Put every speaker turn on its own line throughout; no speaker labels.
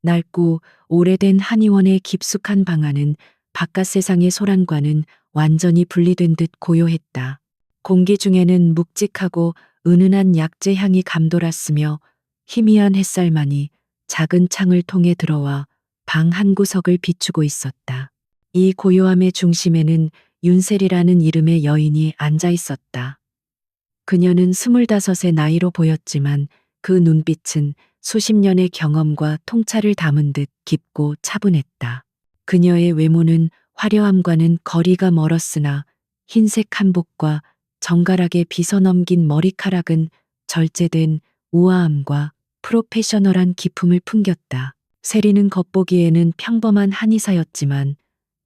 낡고 오래된 한의원의 깊숙한 방 안은 바깥 세상의 소란과는 완전히 분리된 듯 고요했다. 공기 중에는 묵직하고 은은한 약재 향이 감돌았으며 희미한 햇살만이 작은 창을 통해 들어와 방 한 구석을 비추고 있었다. 이 고요함의 중심에는 윤셀이라는 이름의 여인이 앉아 있었다. 그녀는 25의 나이로 보였지만 그 눈빛은 수십 년의 경험과 통찰을 담은 듯 깊고 차분했다. 그녀의 외모는 화려함과는 거리가 멀었으나 흰색 한복과 정갈하게 빗어넘긴 머리카락은 절제된 우아함과 프로페셔널한 기품을 풍겼다. 세리는 겉보기에는 평범한 한의사였지만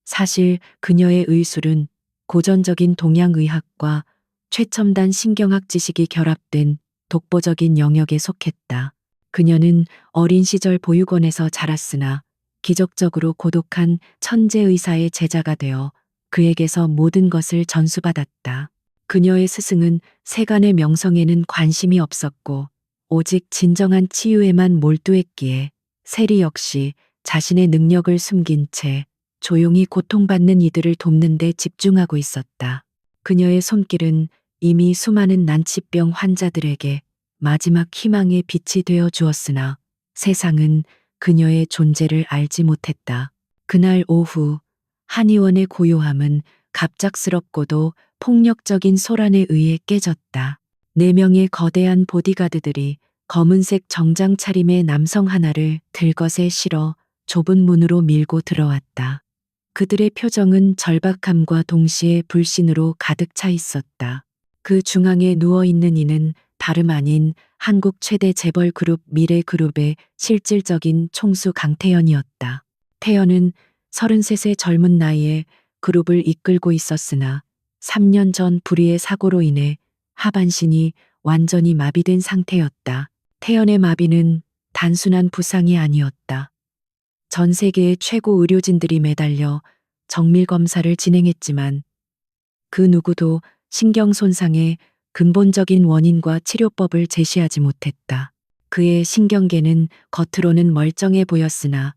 사실 그녀의 의술은 고전적인 동양의학과 최첨단 신경학 지식이 결합된 독보적인 영역에 속했다. 그녀는 어린 시절 보육원에서 자랐으나 기적적으로 고독한 천재 의사의 제자가 되어 그에게서 모든 것을 전수받았다. 그녀의 스승은 세간의 명성에는 관심이 없었고 오직 진정한 치유에만 몰두했기에 세리 역시 자신의 능력을 숨긴 채 조용히 고통받는 이들을 돕는 데 집중하고 있었다. 그녀의 손길은 이미 수많은 난치병 환자들에게 마지막 희망의 빛이 되어 주었으나 세상은 그녀의 존재를 알지 못했다. 그날 오후 한의원의 고요함은 갑작스럽고도 폭력적인 소란에 의해 깨졌다. 4명의 거대한 보디가드들이 검은색 정장 차림의 남성 하나를 들것에 실어 좁은 문으로 밀고 들어왔다. 그들의 표정은 절박함과 동시에 불신으로 가득 차 있었다. 그 중앙에 누워있는 이는 다름 아닌 한국 최대 재벌 그룹 미래그룹의 실질적인 총수 강태현이었다. 태현은 33의 젊은 나이에 그룹을 이끌고 있었으나 3년 전 불의의 사고로 인해 하반신이 완전히 마비된 상태였다. 태현의 마비는 단순한 부상이 아니었다. 전 세계의 최고 의료진들이 매달려 정밀 검사를 진행했지만 그 누구도 신경 손상의 근본적인 원인과 치료법을 제시하지 못했다. 그의 신경계는 겉으로는 멀쩡해 보였으나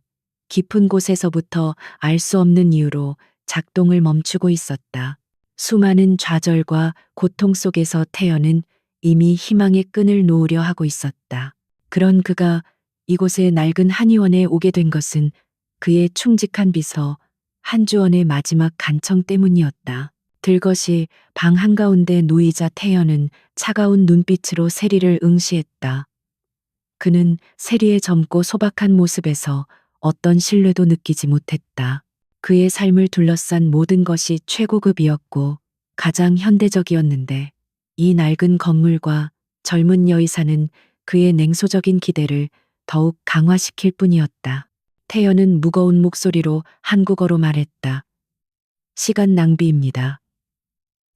깊은 곳에서부터 알 수 없는 이유로 작동을 멈추고 있었다. 수많은 좌절과 고통 속에서 태연은 이미 희망의 끈을 놓으려 하고 있었다. 그런 그가 이곳의 낡은 한의원에 오게 된 것은 그의 충직한 비서 한주원의 마지막 간청 때문이었다. 들것이 방 한가운데 놓이자 태연은 차가운 눈빛으로 세리를 응시했다. 그는 세리의 젊고 소박한 모습에서 어떤 신뢰도 느끼지 못했다. 그의 삶을 둘러싼 모든 것이 최고급이었고 가장 현대적이었는데 이 낡은 건물과 젊은 여의사는 그의 냉소적인 기대를 더욱 강화시킬 뿐이었다. 태연은 무거운 목소리로 한국어로 말했다. 시간 낭비입니다.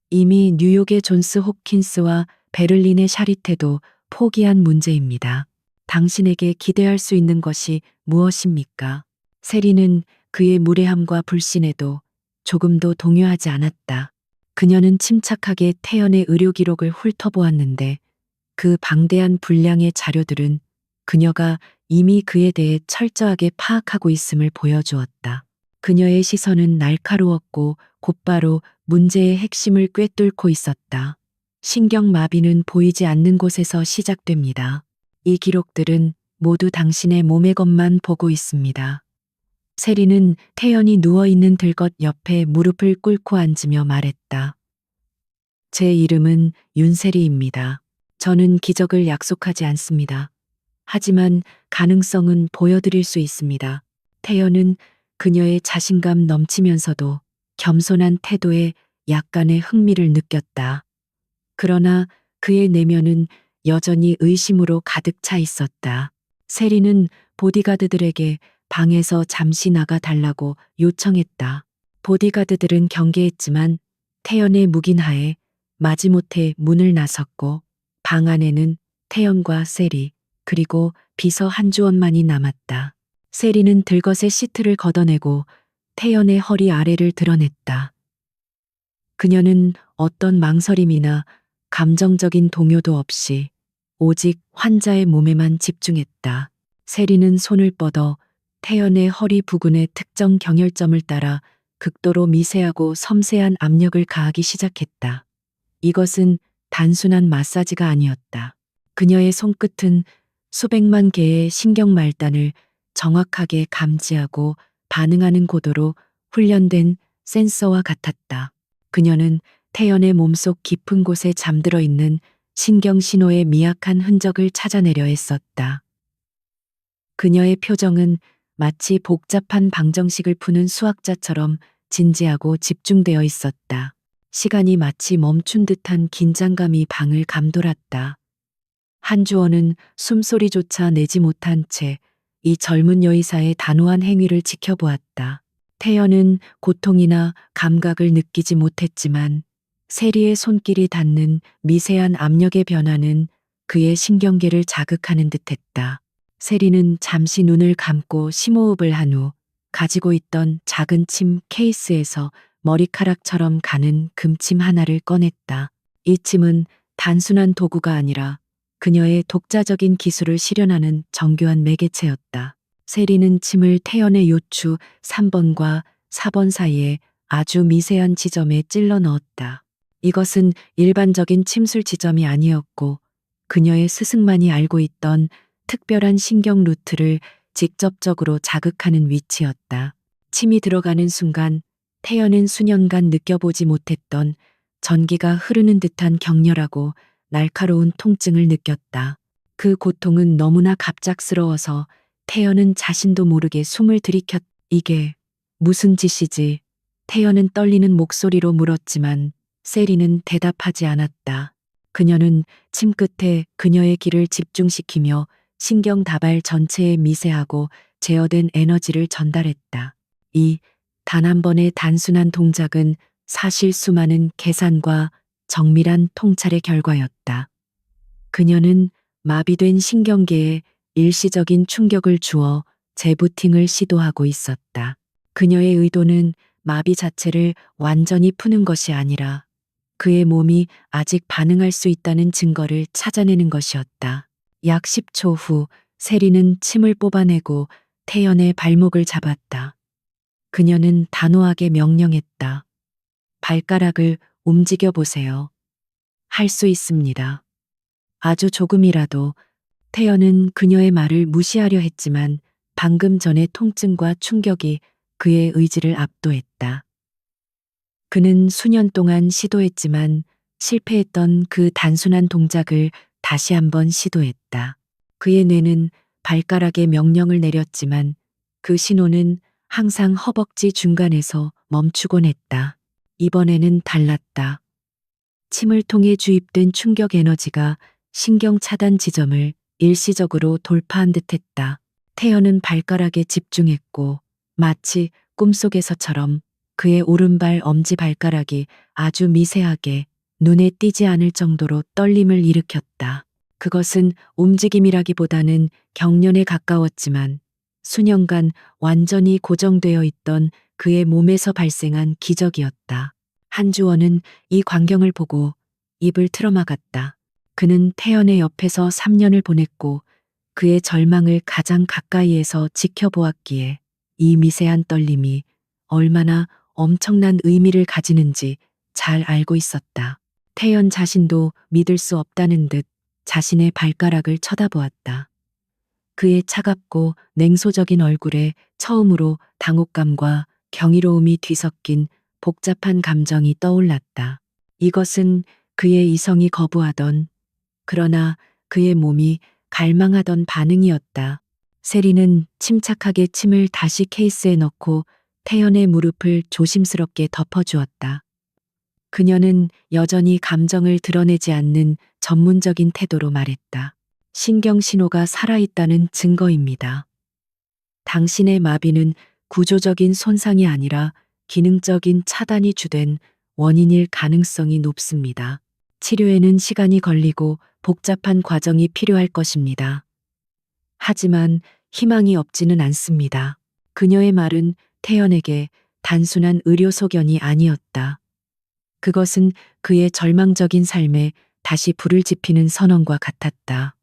이미 뉴욕의 존스 홉킨스와 베를린의 샤리테도 포기한 문제입니다. 당신에게 기대할 수 있는 것이 무엇입니까? 세리는 그의 무례함과 불신에도 조금도 동요하지 않았다. 그녀는 침착하게 태연의 의료 기록을 훑어보았는데 그 방대한 분량의 자료들은 그녀가 이미 그에 대해 철저하게 파악하고 있음을 보여주었다. 그녀의 시선은 날카로웠고 곧바로 문제의 핵심을 꿰뚫고 있었다. 신경마비는 보이지 않는 곳에서 시작됩니다. 이 기록들은 모두 당신의 몸의 것만 보고 있습니다. 세리는 태연이 누워있는 들것 옆에 무릎을 꿇고 앉으며 말했다. 제 이름은 윤세리입니다. 저는 기적을 약속하지 않습니다. 하지만 가능성은 보여드릴 수 있습니다. 태연은 그녀의 자신감 넘치면서도 겸손한 태도에 약간의 흥미를 느꼈다. 그러나 그의 내면은 여전히 의심으로 가득 차 있었다. 세리는 보디가드들에게 방에서 잠시 나가 달라고 요청했다. 보디가드들은 경계했지만 태연의 묵인하에 마지못해 문을 나섰고 방 안에는 태연과 세리 그리고 비서 한주원만이 남았다. 세리는 들것의 시트를 걷어내고 태연의 허리 아래를 드러냈다. 그녀는 어떤 망설임이나 감정적인 동요도 없이 오직 환자의 몸에만 집중했다. 세리는 손을 뻗어 태연의 허리 부근의 특정 경혈점을 따라 극도로 미세하고 섬세한 압력을 가하기 시작했다. 이것은 단순한 마사지가 아니었다. 그녀의 손끝은 수백만 개의 신경 말단을 정확하게 감지하고 반응하는 고도로 훈련된 센서와 같았다. 그녀는 태연의 몸속 깊은 곳에 잠들어 있는 신경 신호의 미약한 흔적을 찾아내려 했었다. 그녀의 표정은 마치 복잡한 방정식을 푸는 수학자처럼 진지하고 집중되어 있었다. 시간이 마치 멈춘 듯한 긴장감이 방을 감돌았다. 한주원은 숨소리조차 내지 못한 채 이 젊은 여의사의 단호한 행위를 지켜보았다. 태연은 고통이나 감각을 느끼지 못했지만 세리의 손길이 닿는 미세한 압력의 변화는 그의 신경계를 자극하는 듯했다. 세리는 잠시 눈을 감고 심호흡을 한 후 가지고 있던 작은 침 케이스에서 머리카락처럼 가는 금침 하나를 꺼냈다. 이 침은 단순한 도구가 아니라 그녀의 독자적인 기술을 실현하는 정교한 매개체였다. 세리는 침을 태연의 요추 3번과 4번 사이에 아주 미세한 지점에 찔러 넣었다. 이것은 일반적인 침술 지점이 아니었고 그녀의 스승만이 알고 있던 특별한 신경 루트를 직접적으로 자극하는 위치였다. 침이 들어가는 순간 태연은 수년간 느껴보지 못했던 전기가 흐르는 듯한 격렬하고 날카로운 통증을 느꼈다. 그 고통은 너무나 갑작스러워서 태연은 자신도 모르게 숨을 들이켰. 이게 무슨 짓이지? 태연은 떨리는 목소리로 물었지만 세리는 대답하지 않았다. 그녀는 침 끝에 그녀의 귀를 집중시키며 신경 다발 전체에 미세하고 제어된 에너지를 전달했다. 이 단 한 번의 단순한 동작은 사실 수많은 계산과 정밀한 통찰의 결과였다. 그녀는 마비된 신경계에 일시적인 충격을 주어 재부팅을 시도하고 있었다. 그녀의 의도는 마비 자체를 완전히 푸는 것이 아니라 그의 몸이 아직 반응할 수 있다는 증거를 찾아내는 것이었다. 약 10초 후 세리는 침을 뽑아내고 태연의 발목을 잡았다. 그녀는 단호하게 명령했다. 발가락을 움직여 보세요. 할 수 있습니다. 아주 조금이라도. 태연은 그녀의 말을 무시하려 했지만 방금 전의 통증과 충격이 그의 의지를 압도했다. 그는 수년 동안 시도했지만 실패했던 그 단순한 동작을 다시 한번 시도했다. 그의 뇌는 발가락에 명령을 내렸지만 그 신호는 항상 허벅지 중간에서 멈추곤 했다. 이번에는 달랐다. 침을 통해 주입된 충격 에너지가 신경 차단 지점을 일시적으로 돌파한 듯했다. 태연은 발가락에 집중했고 마치 꿈속에서처럼 그의 오른발 엄지 발가락이 아주 미세하게 눈에 띄지 않을 정도로 떨림을 일으켰다. 그것은 움직임이라기보다는 경련에 가까웠지만 수년간 완전히 고정되어 있던 그의 몸에서 발생한 기적이었다. 한주원은 이 광경을 보고 입을 틀어막았다. 그는 태연의 옆에서 3년을 보냈고 그의 절망을 가장 가까이에서 지켜보았기에 이 미세한 떨림이 얼마나 엄청난 의미를 가지는지 잘 알고 있었다. 태연 자신도 믿을 수 없다는 듯 자신의 발가락을 쳐다보았다. 그의 차갑고 냉소적인 얼굴에 처음으로 당혹감과 경이로움이 뒤섞인 복잡한 감정이 떠올랐다. 이것은 그의 이성이 거부하던, 그러나 그의 몸이 갈망하던 반응이었다. 세리는 침착하게 침을 다시 케이스에 넣고 태연의 무릎을 조심스럽게 덮어주었다. 그녀는 여전히 감정을 드러내지 않는 전문적인 태도로 말했다. 신경 신호가 살아있다는 증거입니다. 당신의 마비는 구조적인 손상이 아니라 기능적인 차단이 주된 원인일 가능성이 높습니다. 치료에는 시간이 걸리고 복잡한 과정이 필요할 것입니다. 하지만 희망이 없지는 않습니다. 그녀의 말은 태연에게 단순한 의료 소견이 아니었다. 그것은 그의 절망적인 삶에 다시 불을 지피는 선언과 같았다.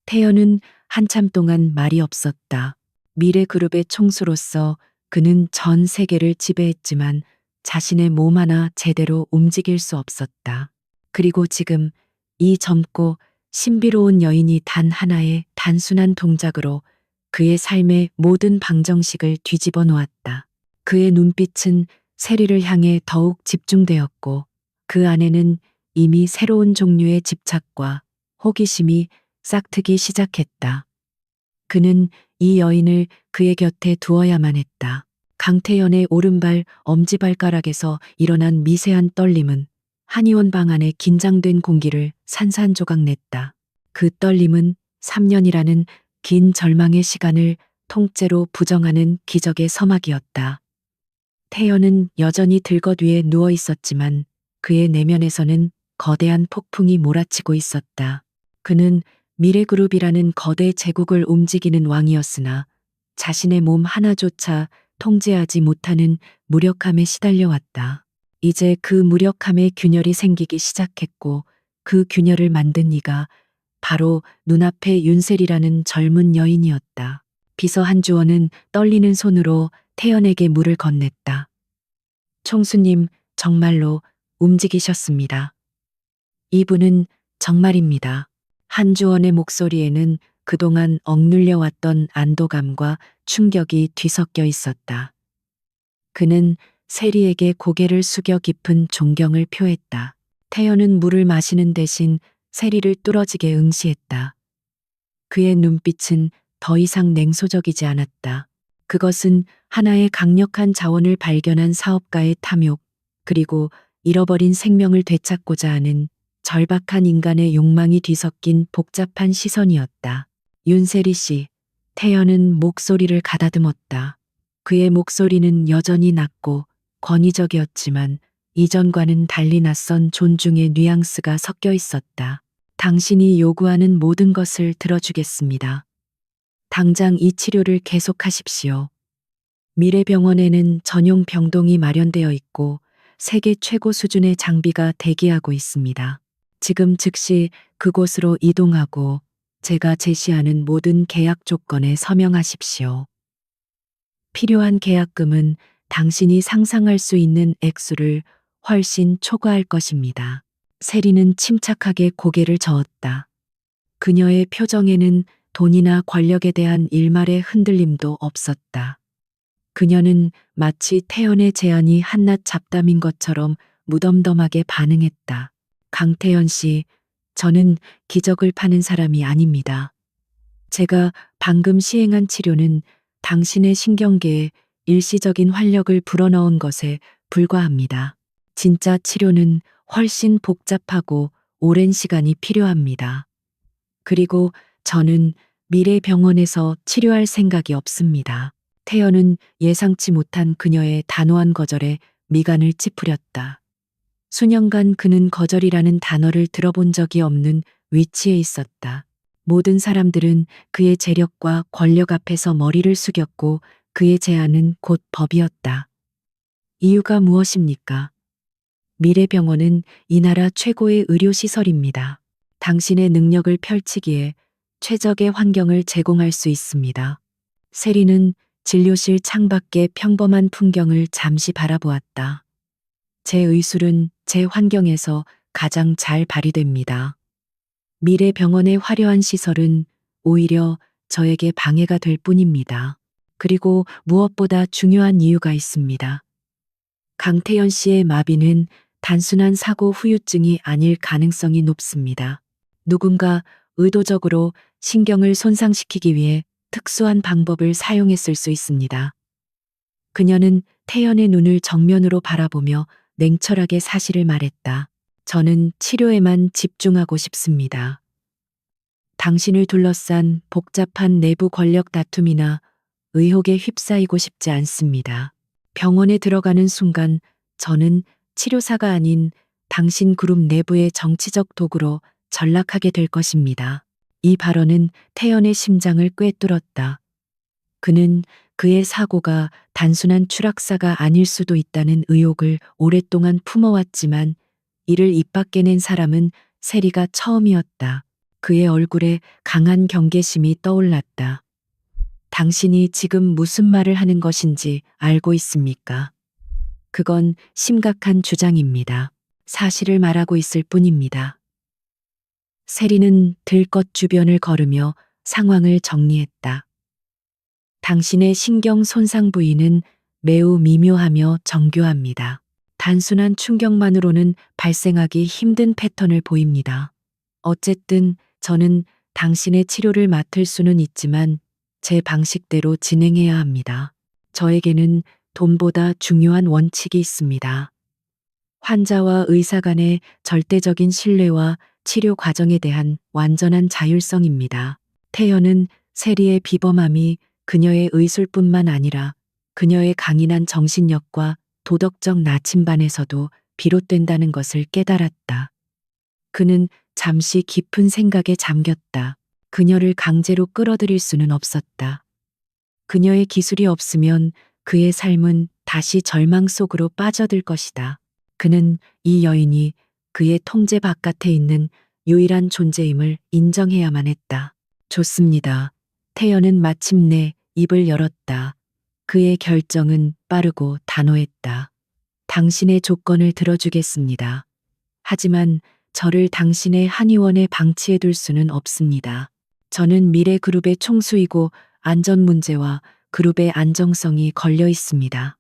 태연은 한참 동안 말이 없었다. 미래그룹의 총수로서 그는 전 세계를 지배했지만 자신의 몸 하나 제대로 움직일 수 없었다. 그리고 지금 이 젊고 신비로운 여인이 단 하나의 단순한 동작으로 그의 삶의 모든 방정식을 뒤집어 놓았다. 그의 눈빛은 세리를 향해 더욱 집중되었고 그 안에는 이미 새로운 종류의 집착과 호기심이 싹트기 시작했다. 그는 이 여인을 그의 곁에 두어야만 했다. 강태연의 오른발 엄지발가락에서 일어난 미세한 떨림은 한의원 방 안의 긴장된 공기를 산산조각 냈다. 그 떨림은 3년이라는 긴 절망의 시간을 통째로 부정하는 기적의 서막이었다. 태연은 여전히 들것 위에 누워 있었지만 그의 내면에서는 거대한 폭풍이 몰아치고 있었다. 그는 미래그룹이라는 거대 제국을 움직이는 왕이었으나 자신의 몸 하나조차 통제하지 못하는 무력함에 시달려왔다. 이제 그 무력함에 균열이 생기기 시작했고 그 균열을 만든 이가 바로 눈앞의 윤셀이라는 젊은 여인이었다. 비서 한주원은 떨리는 손으로 태연에게 물을 건넸다. 총수님, 정말로 움직이셨습니다. 이분은 정말입니다. 한주원의 목소리에는 그동안 억눌려 왔던 안도감과 충격이 뒤섞여 있었다. 그는 세리에게 고개를 숙여 깊은 존경을 표했다. 태연은 물을 마시는 대신 세리를 뚫어지게 응시했다. 그의 눈빛은 더 이상 냉소적이지 않았다. 그것은 하나의 강력한 자원을 발견한 사업가의 탐욕, 그리고 잃어버린 생명을 되찾고자 하는 절박한 인간의 욕망이 뒤섞인 복잡한 시선이었다. 윤세리 씨, 태연은 목소리를 가다듬었다. 그의 목소리는 여전히 낮고 권위적이었지만 이전과는 달리 낯선 존중의 뉘앙스가 섞여 있었다. 당신이 요구하는 모든 것을 들어주겠습니다. 당장 이 치료를 계속하십시오. 미래병원에는 전용 병동이 마련되어 있고 세계 최고 수준의 장비가 대기하고 있습니다. 지금 즉시 그곳으로 이동하고 제가 제시하는 모든 계약 조건에 서명하십시오. 필요한 계약금은 당신이 상상할 수 있는 액수를 훨씬 초과할 것입니다. 세리는 침착하게 고개를 저었다. 그녀의 표정에는 돈이나 권력에 대한 일말의 흔들림도 없었다. 그녀는 마치 태연의 제안이 한낱 잡담인 것처럼 무덤덤하게 반응했다. 강태연 씨, 저는 기적을 파는 사람이 아닙니다. 제가 방금 시행한 치료는 당신의 신경계에 일시적인 활력을 불어넣은 것에 불과합니다. 진짜 치료는 훨씬 복잡하고 오랜 시간이 필요합니다. 그리고 저는 미래병원에서 치료할 생각이 없습니다. 태연은 예상치 못한 그녀의 단호한 거절에 미간을 찌푸렸다. 수년간 그는 거절이라는 단어를 들어본 적이 없는 위치에 있었다. 모든 사람들은 그의 재력과 권력 앞에서 머리를 숙였고 그의 제안은 곧 법이었다. 이유가 무엇입니까? 미래병원은 이 나라 최고의 의료시설입니다. 당신의 능력을 펼치기에 최적의 환경을 제공할 수 있습니다. 세리는 진료실 창밖의 평범한 풍경을 잠시 바라보았다. 제 의술은 제 환경에서 가장 잘 발휘됩니다. 미래병원의 화려한 시설은 오히려 저에게 방해가 될 뿐입니다. 그리고 무엇보다 중요한 이유가 있습니다. 강태연 씨의 마비는 단순한 사고 후유증이 아닐 가능성이 높습니다. 누군가 의도적으로 신경을 손상시키기 위해 특수한 방법을 사용했을 수 있습니다. 그녀는 태연의 눈을 정면으로 바라보며 냉철하게 사실을 말했다. 저는 치료에만 집중하고 싶습니다. 당신을 둘러싼 복잡한 내부 권력 다툼이나 의혹에 휩싸이고 싶지 않습니다. 병원에 들어가는 순간 저는 치료사가 아닌 당신 그룹 내부의 정치적 도구로 전락하게 될 것입니다. 이 발언은 태연의 심장을 꿰뚫었다. 그는 그의 사고가 단순한 추락사가 아닐 수도 있다는 의혹을 오랫동안 품어왔지만 이를 입 밖에 낸 사람은 세리가 처음이었다. 그의 얼굴에 강한 경계심이 떠올랐다. 당신이 지금 무슨 말을 하는 것인지 알고 있습니까? 그건 심각한 주장입니다. 사실을 말하고 있을 뿐입니다. 세리는 들것 주변을 걸으며 상황을 정리했다. 당신의 신경 손상 부위는 매우 미묘하며 정교합니다. 단순한 충격만으로는 발생하기 힘든 패턴을 보입니다. 어쨌든 저는 당신의 치료를 맡을 수는 있지만 제 방식대로 진행해야 합니다. 저에게는 돈보다 중요한 원칙이 있습니다. 환자와 의사 간의 절대적인 신뢰와 치료 과정에 대한 완전한 자율성입니다. 태연은 세리의 비범함이 그녀의 의술뿐만 아니라 그녀의 강인한 정신력과 도덕적 나침반에서도 비롯된다는 것을 깨달았다. 그는 잠시 깊은 생각에 잠겼다. 그녀를 강제로 끌어들일 수는 없었다. 그녀의 기술이 없으면 그의 삶은 다시 절망 속으로 빠져들 것이다. 그는 이 여인이 그의 통제 바깥에 있는 유일한 존재임을 인정해야만 했다. 좋습니다. 태연은 마침내 입을 열었다. 그의 결정은 빠르고 단호했다. 당신의 조건을 들어주겠습니다. 하지만 저를 당신의 한의원에 방치해 둘 수는 없습니다. 저는 미래그룹의 총수이고 안전 문제와 그룹의 안정성이 걸려 있습니다.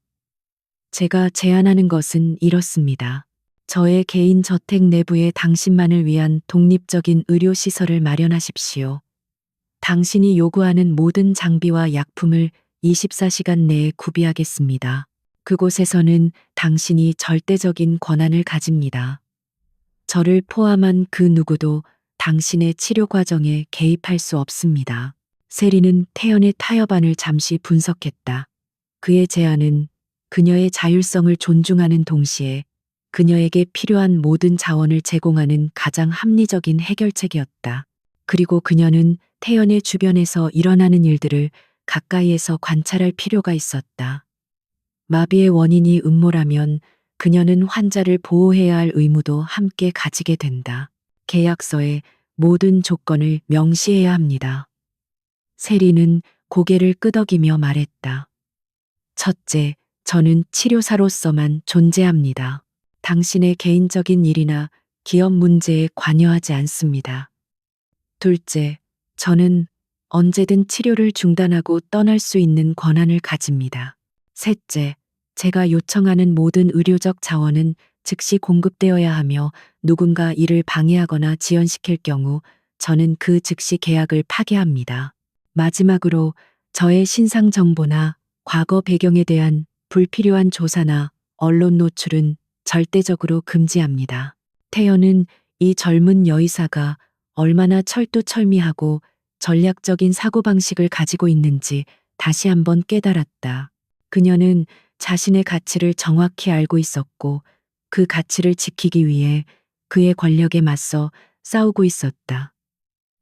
제가 제안하는 것은 이렇습니다. 저의 개인 저택 내부에 당신만을 위한 독립적인 의료시설을 마련하십시오. 당신이 요구하는 모든 장비와 약품을 24시간 내에 구비하겠습니다. 그곳에서는 당신이 절대적인 권한을 가집니다. 저를 포함한 그 누구도 당신의 치료 과정에 개입할 수 없습니다. 세리는 태연의 타협안을 잠시 분석했다. 그의 제안은 그녀의 자율성을 존중하는 동시에 그녀에게 필요한 모든 자원을 제공하는 가장 합리적인 해결책이었다. 그리고 그녀는 태연의 주변에서 일어나는 일들을 가까이에서 관찰할 필요가 있었다. 마비의 원인이 음모라면 그녀는 환자를 보호해야 할 의무도 함께 가지게 된다. 계약서에 모든 조건을 명시해야 합니다. 세리는 고개를 끄덕이며 말했다. 첫째, 저는 치료사로서만 존재합니다. 당신의 개인적인 일이나 기업 문제에 관여하지 않습니다. 둘째, 저는 언제든 치료를 중단하고 떠날 수 있는 권한을 가집니다. 셋째, 제가 요청하는 모든 의료적 자원은 즉시 공급되어야 하며 누군가 이를 방해하거나 지연시킬 경우 저는 그 즉시 계약을 파기합니다. 마지막으로 저의 신상 정보나 과거 배경에 대한 불필요한 조사나 언론 노출은 절대적으로 금지합니다. 태연은 이 젊은 여의사가 얼마나 철두철미하고 전략적인 사고방식을 가지고 있는지 다시 한번 깨달았다. 그녀는 자신의 가치를 정확히 알고 있었고 그 가치를 지키기 위해 그의 권력에 맞서 싸우고 있었다.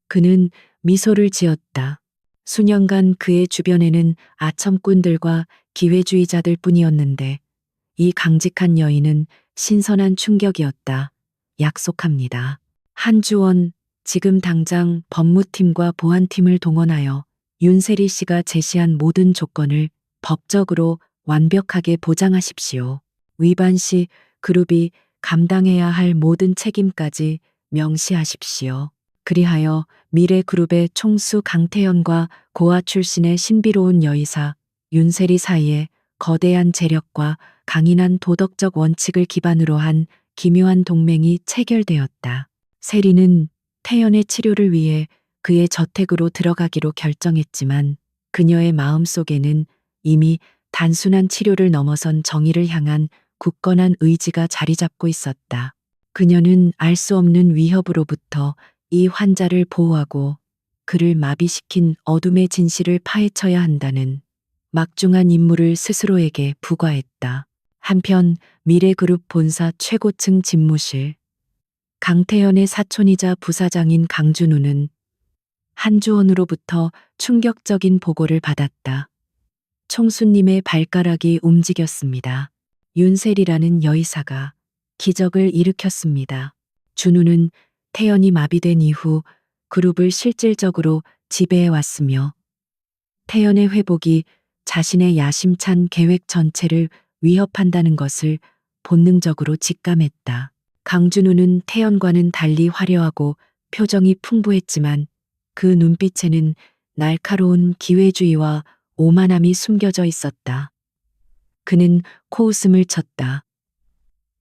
그는 미소를 지었다. 수년간 그의 주변에는 아첨꾼들과 기회주의자들 뿐이었는데 이 강직한 여인은 신선한 충격이었다. 약속합니다. 한주원, 지금 당장 법무팀과 보안팀을 동원하여 윤세리 씨가 제시한 모든 조건을 법적으로 완벽하게 보장하십시오. 위반 시 그룹이 감당해야 할 모든 책임까지 명시하십시오. 그리하여 미래그룹의 총수 강태현과 고아 출신의 신비로운 여의사 윤세리 사이에 거대한 재력과 강인한 도덕적 원칙을 기반으로 한 기묘한 동맹이 체결되었다. 세리는 태연의 치료를 위해 그의 저택으로 들어가기로 결정했지만 그녀의 마음속에는 이미 단순한 치료를 넘어선 정의를 향한 굳건한 의지가 자리 잡고 있었다. 그녀는 알 수 없는 위협으로부터 이 환자를 보호하고 그를 마비시킨 어둠의 진실을 파헤쳐야 한다는 막중한 임무를 스스로에게 부과했다. 한편 미래그룹 본사 최고층 집무실. 강태현의 사촌이자 부사장인 강준우는 한주원으로부터 충격적인 보고를 받았다. 총수님의 발가락이 움직였습니다. 윤세리라는 여의사가 기적을 일으켰습니다. 준우는 태연이 마비된 이후 그룹을 실질적으로 지배해 왔으며 태연의 회복이 자신의 야심찬 계획 전체를 위협한다는 것을 본능적으로 직감했다. 강준우는 태연과는 달리 화려하고 표정이 풍부했지만 그 눈빛에는 날카로운 기회주의와 오만함이 숨겨져 있었다. 그는 코웃음을 쳤다.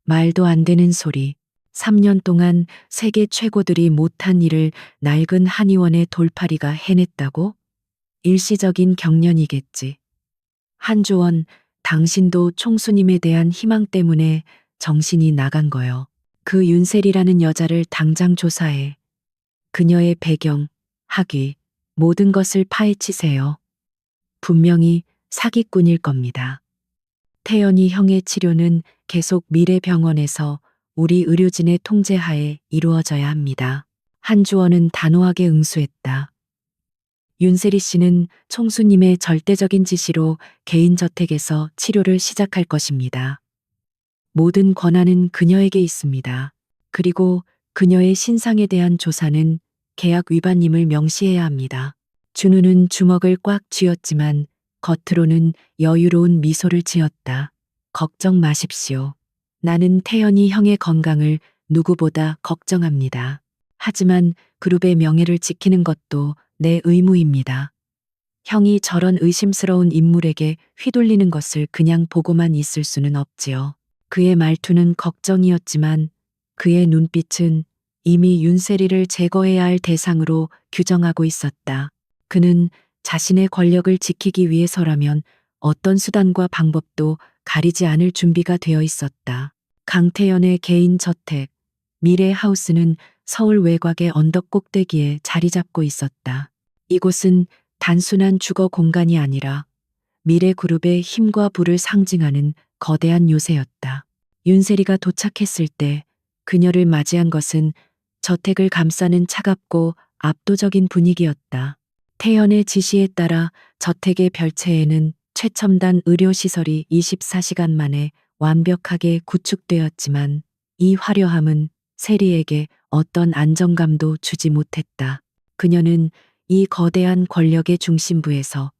말도 안 되는 소리. 3년 동안 세계 최고들이 못한 일을 낡은 한의원의 돌팔이가 해냈다고? 일시적인 경련이겠지. 한주원, 당신도 총수님에 대한 희망 때문에 정신이 나간 거요. 그 윤셀이라는 여자를 당장 조사해. 그녀의 배경, 학위, 모든 것을 파헤치세요. 분명히 사기꾼일 겁니다. 태연이 형의 치료는 계속 미래병원에서 우리 의료진의 통제하에 이루어져야 합니다. 한주원은 단호하게 응수했다. 윤세리 씨는 총수님의 절대적인 지시로 개인 저택에서 치료를 시작할 것입니다. 모든 권한은 그녀에게 있습니다. 그리고 그녀의 신상에 대한 조사는 계약 위반임을 명시해야 합니다. 준우는 주먹을 꽉 쥐었지만 겉으로는 여유로운 미소를 지었다. 걱정 마십시오. 나는 태연이 형의 건강을 누구보다 걱정합니다. 하지만 그룹의 명예를 지키는 것도 내 의무입니다. 형이 저런 의심스러운 인물에게 휘둘리는 것을 그냥 보고만 있을 수는 없지요. 그의 말투는 걱정이었지만 그의 눈빛은 이미 윤세리를 제거해야 할 대상으로 규정하고 있었다. 그는 자신의 권력을 지키기 위해서라면 어떤 수단과 방법도 가리지 않을 준비가 되어 있었다. 강태연의 개인 저택, 미래하우스는 서울 외곽의 언덕 꼭대기에 자리 잡고 있었다. 이곳은 단순한 주거 공간이 아니라 미래그룹의 힘과 부를 상징하는 거대한 요새였다. 윤세리가 도착했을 때 그녀를 맞이한 것은 저택을 감싸는 차갑고 압도적인 분위기였다. 태연의 지시에 따라 저택의 별채에는 최첨단 의료시설이 24시간 만에 완벽하게 구축되었지만 이 화려함은 세리에게 어떤 안정감도 주지 못했다. 그녀는 이 거대한 권력의 중심부에서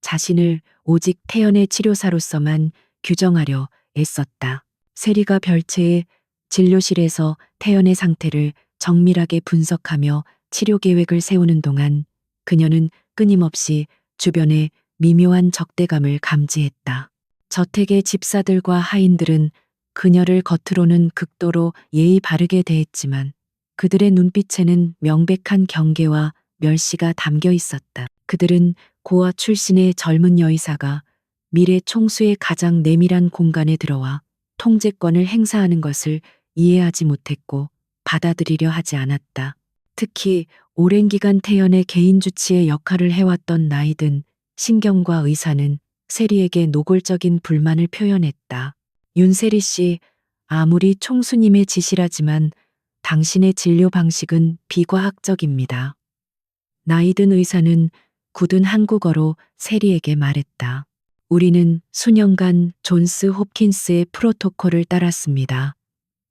자신을 오직 태연의 치료사로서만 규정하려 애썼다. 세리가 별채의 진료실에서 태연의 상태를 정밀하게 분석하며 치료 계획을 세우는 동안 그녀는 끊임없이 주변의 미묘한 적대감을 감지했다. 저택의 집사들과 하인들은 그녀를 겉으로는 극도로 예의 바르게 대했지만 그들의 눈빛에는 명백한 경계와 멸시가 담겨 있었다. 그들은 고아 출신의 젊은 여의사가 미래 총수의 가장 내밀한 공간에 들어와 통제권을 행사하는 것을 이해하지 못했고 받아들이려 하지 않았다. 특히 오랜 기간 태연의 개인 주치의 역할을 해왔던 나이든 신경과 의사는 세리에게 노골적인 불만을 표현했다. 윤세리 씨, 아무리 총수님의 지시라지만 당신의 진료 방식은 비과학적입니다. 나이든 의사는 굳은 한국어로 세리에게 말했다. 우리는 수년간 존스 홉킨스의 프로토콜을 따랐습니다.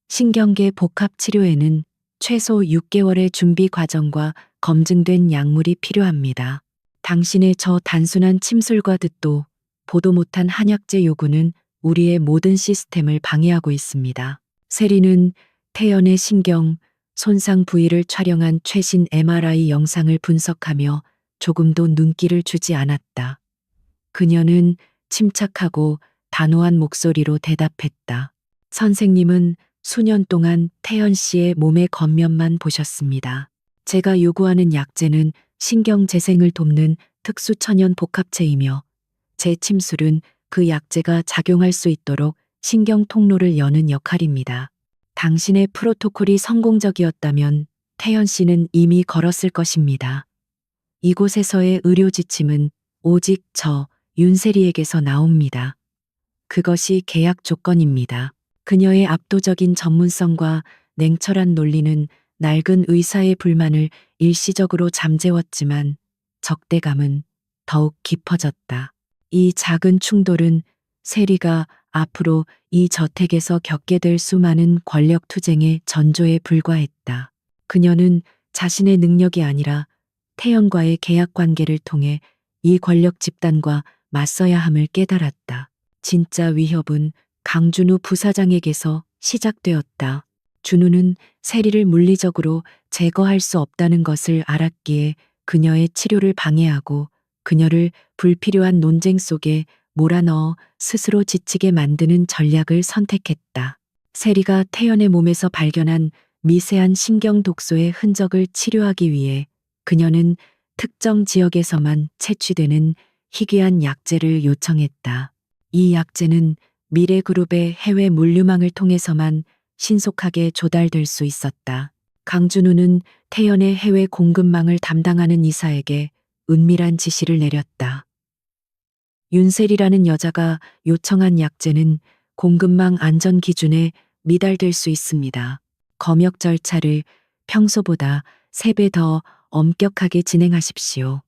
신경계 복합 치료에는 최소 6개월의 준비 과정과 검증된 약물이 필요합니다. 당신의 저 단순한 침술과 듣도 보도 못한 한약재 요구는 우리의 모든 시스템을 방해하고 있습니다. 세리는 태연의 신경, 손상 부위를 촬영한 최신 MRI 영상을 분석하며 조금도 눈길을 주지 않았다. 그녀는 침착하고 단호한 목소리로 대답했다. 선생님은 수년 동안 태연 씨의 몸의 겉면만 보셨습니다. 제가 요구하는 약재는 신경 재생을 돕는 특수 천연 복합체이며 제 침술은 그 약재가 작용할 수 있도록 신경 통로를 여는 역할입니다. 당신의 프로토콜이 성공적이었다면 태연 씨는 이미 걸었을 것입니다. 이곳에서의 의료 지침은 오직 저 윤세리에게서 나옵니다. 그것이 계약 조건입니다. 그녀의 압도적인 전문성과 냉철한 논리는 낡은 의사의 불만을 일시적으로 잠재웠지만 적대감은 더욱 깊어졌다. 이 작은 충돌은 세리가 앞으로 이 저택에서 겪게 될 수많은 권력 투쟁의 전조에 불과했다. 그녀는 자신의 능력이 아니라 태연과의 계약 관계를 통해 이 권력 집단과 맞서야 함을 깨달았다. 진짜 위협은 강준우 부사장에게서 시작되었다. 준우는 세리를 물리적으로 제거할 수 없다는 것을 알았기에 그녀의 치료를 방해하고 그녀를 불필요한 논쟁 속에 몰아넣어 스스로 지치게 만드는 전략을 선택했다. 세리가 태연의 몸에서 발견한 미세한 신경 독소의 흔적을 치료하기 위해 그녀는 특정 지역에서만 채취되는 희귀한 약재를 요청했다. 이 약재는 미래그룹의 해외 물류망을 통해서만 신속하게 조달될 수 있었다. 강준우는 태연의 해외 공급망을 담당하는 이사에게 은밀한 지시를 내렸다. 윤셀이라는 여자가 요청한 약재는 공급망 안전 기준에 미달될 수 있습니다. 검역 절차를 평소보다 3배 더 엄격하게 진행하십시오.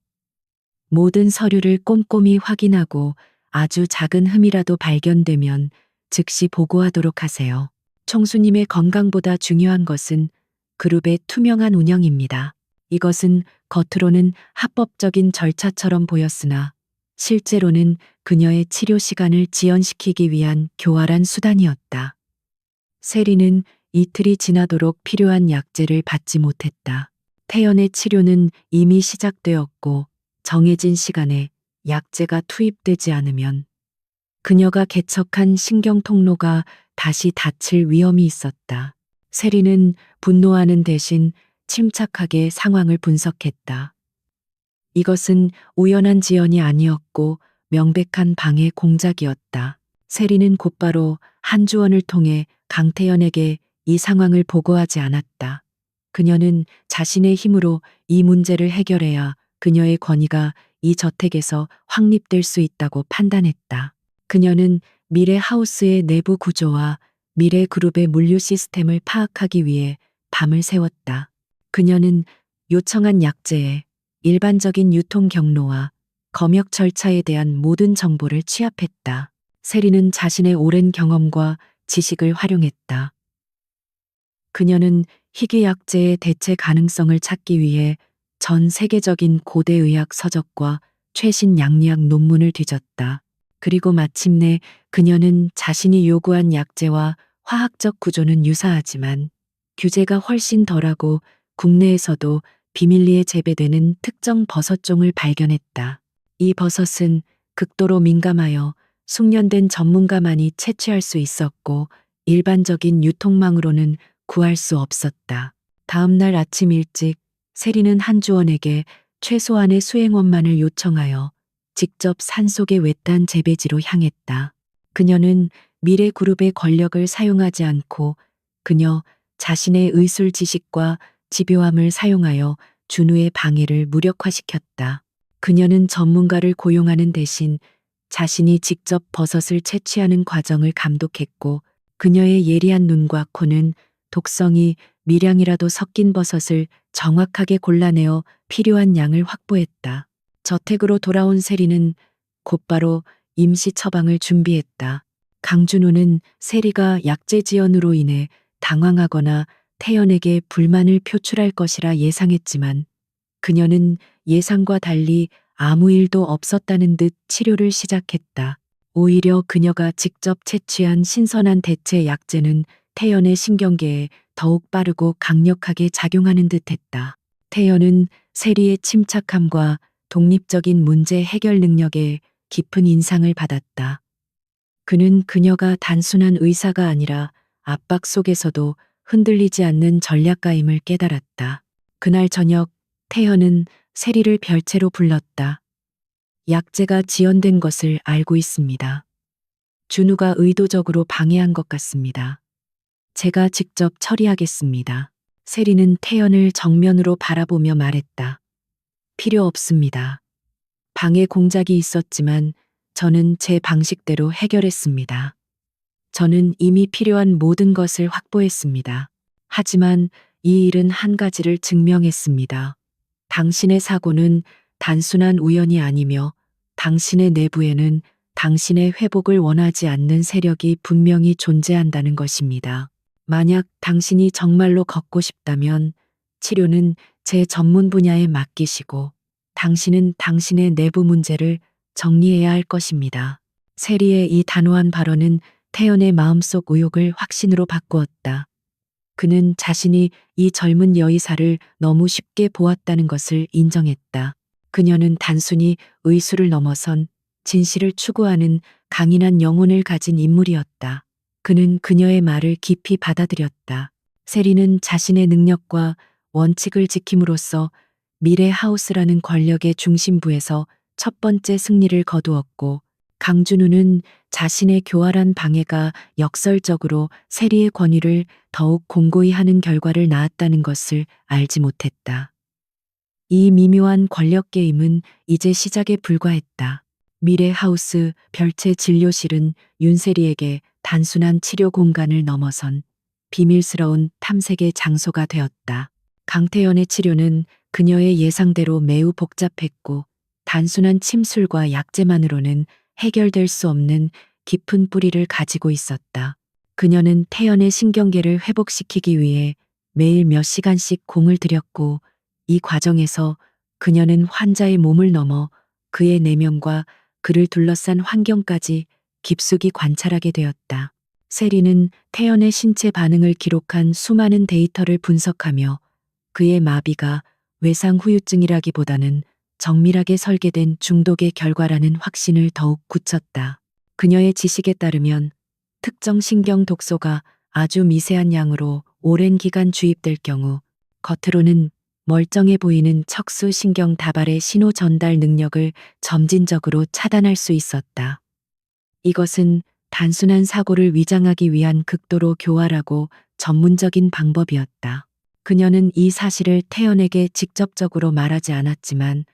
모든 서류를 꼼꼼히 확인하고 아주 작은 흠이라도 발견되면 즉시 보고하도록 하세요. 총수님의 건강보다 중요한 것은 그룹의 투명한 운영입니다. 이것은 겉으로는 합법적인 절차처럼 보였으나 실제로는 그녀의 치료 시간을 지연시키기 위한 교활한 수단이었다. 세리는 이틀이 지나도록 필요한 약재를 받지 못했다. 태연의 치료는 이미 시작되었고 정해진 시간에 약재가 투입되지 않으면 그녀가 개척한 신경 통로가 다시 닫힐 위험이 있었다. 세리는 분노하는 대신 침착하게 상황을 분석했다. 이것은 우연한 지연이 아니었고 명백한 방해 공작이었다. 세리는 곧바로 한주원을 통해 강태연에게 이 상황을 보고하지 않았다. 그녀는 자신의 힘으로 이 문제를 해결해야 그녀의 권위가 이 저택에서 확립될 수 있다고 판단했다. 그녀는 미래 하우스의 내부 구조와 미래 그룹의 물류 시스템을 파악하기 위해 밤을 새웠다. 그녀는 요청한 약재의 일반적인 유통 경로와 검역 절차에 대한 모든 정보를 취합했다. 세리는 자신의 오랜 경험과 지식을 활용했다. 그녀는 희귀 약재의 대체 가능성을 찾기 위해 전 세계적인 고대 의학 서적과 최신 양리학 논문을 뒤졌다. 그리고 마침내 그녀는 자신이 요구한 약재와 화학적 구조는 유사하지만 규제가 훨씬 덜하고 국내에서도 비밀리에 재배되는 특정 버섯종을 발견했다. 이 버섯은 극도로 민감하여 숙련된 전문가만이 채취할 수 있었고 일반적인 유통망으로는 구할 수 없었다. 다음 날 아침 일찍 세리는 한주원에게 최소한의 수행원만을 요청하여 직접 산속의 외딴 재배지로 향했다. 그녀는 미래그룹의 권력을 사용하지 않고 그녀 자신의 의술 지식과 집요함을 사용하여 준우의 방해를 무력화시켰다. 그녀는 전문가를 고용하는 대신 자신이 직접 버섯을 채취하는 과정을 감독했고 그녀의 예리한 눈과 코는 독성이 미량이라도 섞인 버섯을 정확하게 골라내어 필요한 양을 확보했다. 저택으로 돌아온 세리는 곧바로 임시 처방을 준비했다. 강준호는 세리가 약재 지연으로 인해 당황하거나 태연에게 불만을 표출할 것이라 예상했지만 그녀는 예상과 달리 아무 일도 없었다는 듯 치료를 시작했다. 오히려 그녀가 직접 채취한 신선한 대체 약재는 태연의 신경계에 더욱 빠르고 강력하게 작용하는 듯했다. 태연은 세리의 침착함과 독립적인 문제 해결 능력에 깊은 인상을 받았다. 그는 그녀가 단순한 의사가 아니라 압박 속에서도 흔들리지 않는 전략가임을 깨달았다. 그날 저녁 태연은 세리를 별채로 불렀다. 약재가 지연된 것을 알고 있습니다. 준우가 의도적으로 방해한 것 같습니다. 제가 직접 처리하겠습니다. 세리는 태연을 정면으로 바라보며 말했다. 필요 없습니다. 방해 공작이 있었지만 저는 제 방식대로 해결했습니다. 저는 이미 필요한 모든 것을 확보했습니다. 하지만 이 일은 한 가지를 증명했습니다. 당신의 사고는 단순한 우연이 아니며 당신의 내부에는 당신의 회복을 원하지 않는 세력이 분명히 존재한다는 것입니다. 만약 당신이 정말로 걷고 싶다면 치료는 제 전문 분야에 맡기시고 당신은 당신의 내부 문제를 정리해야 할 것입니다. 세리의 이 단호한 발언은 태연의 마음속 의욕을 확신으로 바꾸었다. 그는 자신이 이 젊은 여의사를 너무 쉽게 보았다는 것을 인정했다. 그녀는 단순히 의술을 넘어선 진실을 추구하는 강인한 영혼을 가진 인물이었다. 그는 그녀의 말을 깊이 받아들였다. 세리는 자신의 능력과 원칙을 지킴으로써 미래 하우스라는 권력의 중심부에서 첫 번째 승리를 거두었고, 강준우는 자신의 교활한 방해가 역설적으로 세리의 권위를 더욱 공고히 하는 결과를 낳았다는 것을 알지 못했다. 이 미묘한 권력 게임은 이제 시작에 불과했다. 미래 하우스 별채 진료실은 윤세리에게 단순한 치료 공간을 넘어선 비밀스러운 탐색의 장소가 되었다. 강태연의 치료는 그녀의 예상대로 매우 복잡했고, 단순한 침술과 약제만으로는 해결될 수 없는 깊은 뿌리를 가지고 있었다. 그녀는 태연의 신경계를 회복시키기 위해 매일 몇 시간씩 공을 들였고, 이 과정에서 그녀는 환자의 몸을 넘어 그의 내면과 그를 둘러싼 환경까지 깊숙이 관찰하게 되었다. 세리는 태연의 신체 반응을 기록한 수많은 데이터를 분석하며 그의 마비가 외상 후유증이라기보다는 정밀하게 설계된 중독의 결과라는 확신을 더욱 굳혔다. 그녀의 지식에 따르면 특정 신경 독소가 아주 미세한 양으로 오랜 기간 주입될 경우 겉으로는 멀쩡해 보이는 척수 신경 다발의 신호 전달 능력을 점진적으로 차단할 수 있었다. 이것은 단순한 사고를 위장하기 위한 극도로 교활하고 전문적인 방법이었다. 그녀는 이 사실을 태연에게 직접적으로 말하지 않았지만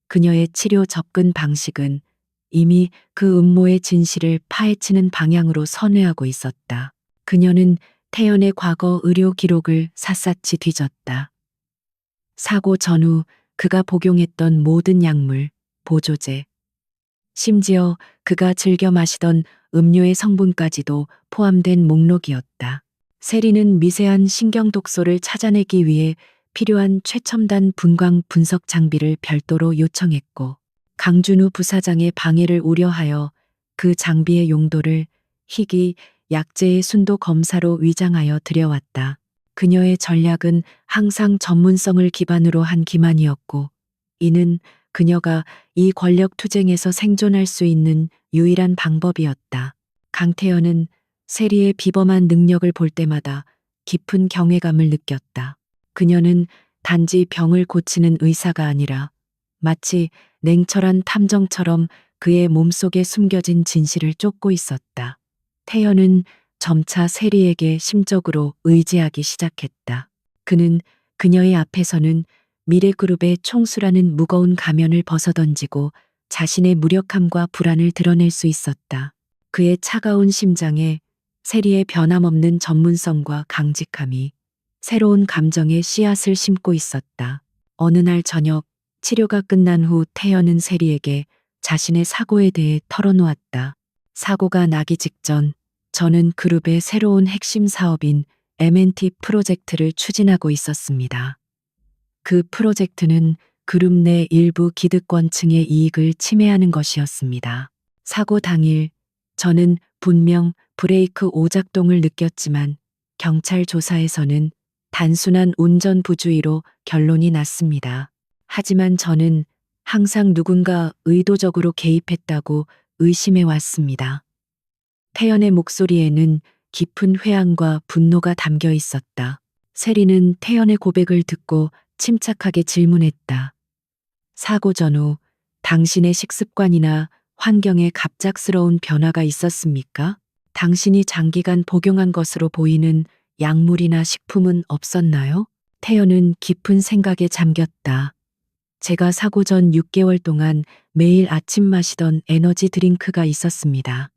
그녀의 치료 접근 방식은 이미 그 음모의 진실을 파헤치는 방향으로 선회하고 있었다. 그녀는 태연의 과거 의료 기록을 샅샅이 뒤졌다. 사고 전후 그가 복용했던 모든 약물, 보조제, 심지어 그가 즐겨 마시던 음료의 성분까지도 포함된 목록이었다. 세리는 미세한 신경 독소를 찾아내기 위해 필요한 최첨단 분광 분석 장비를 별도로 요청했고, 강준우 부사장의 방해를 우려하여 그 장비의 용도를 희귀 약제의 순도 검사로 위장하여 들여왔다. 그녀의 전략은 항상 전문성을 기반으로 한 기만이었고, 이는 그녀가 이 권력 투쟁에서 생존할 수 있는 유일한 방법이었다. 강태현은 세리의 비범한 능력을 볼 때마다 깊은 경외감을 느꼈다. 그녀는 단지 병을 고치는 의사가 아니라 마치 냉철한 탐정처럼 그의 몸속에 숨겨진 진실을 쫓고 있었다. 태연은 점차 세리에게 심적으로 의지하기 시작했다. 그는 그녀의 앞에서는 미래그룹의 총수라는 무거운 가면을 벗어던지고 자신의 무력함과 불안을 드러낼 수 있었다. 그의 차가운 심장에 세리의 변함없는 전문성과 강직함이 새로운 감정의 씨앗을 심고 있었다. 어느 날 저녁, 치료가 끝난 후 태연은 세리에게 자신의 사고에 대해 털어놓았다. 사고가 나기 직전 저는 그룹의 새로운 핵심 사업인 M&T 프로젝트를 추진하고 있었습니다. 그 프로젝트는 그룹 내 일부 기득권층의 이익을 침해하는 것이었습니다. 사고 당일 저는 분명 브레이크 오작동을 느꼈지만 경찰 조사에서는 단순한 운전 부주의로 결론이 났습니다. 하지만 저는 항상 누군가 의도적으로 개입했다고 의심해 왔습니다. 태연의 목소리에는 깊은 회한과 분노가 담겨 있었다. 세리는 태연의 고백을 듣고 침착하게 질문했다. 사고 전후 당신의 식습관이나 환경에 갑작스러운 변화가 있었습니까? 당신이 장기간 복용한 것으로 보이는 약물이나 식품은 없었나요? 태연은 깊은 생각에 잠겼다. 제가 사고 전 6개월 동안 매일 아침 마시던 에너지 드링크가 있었습니다.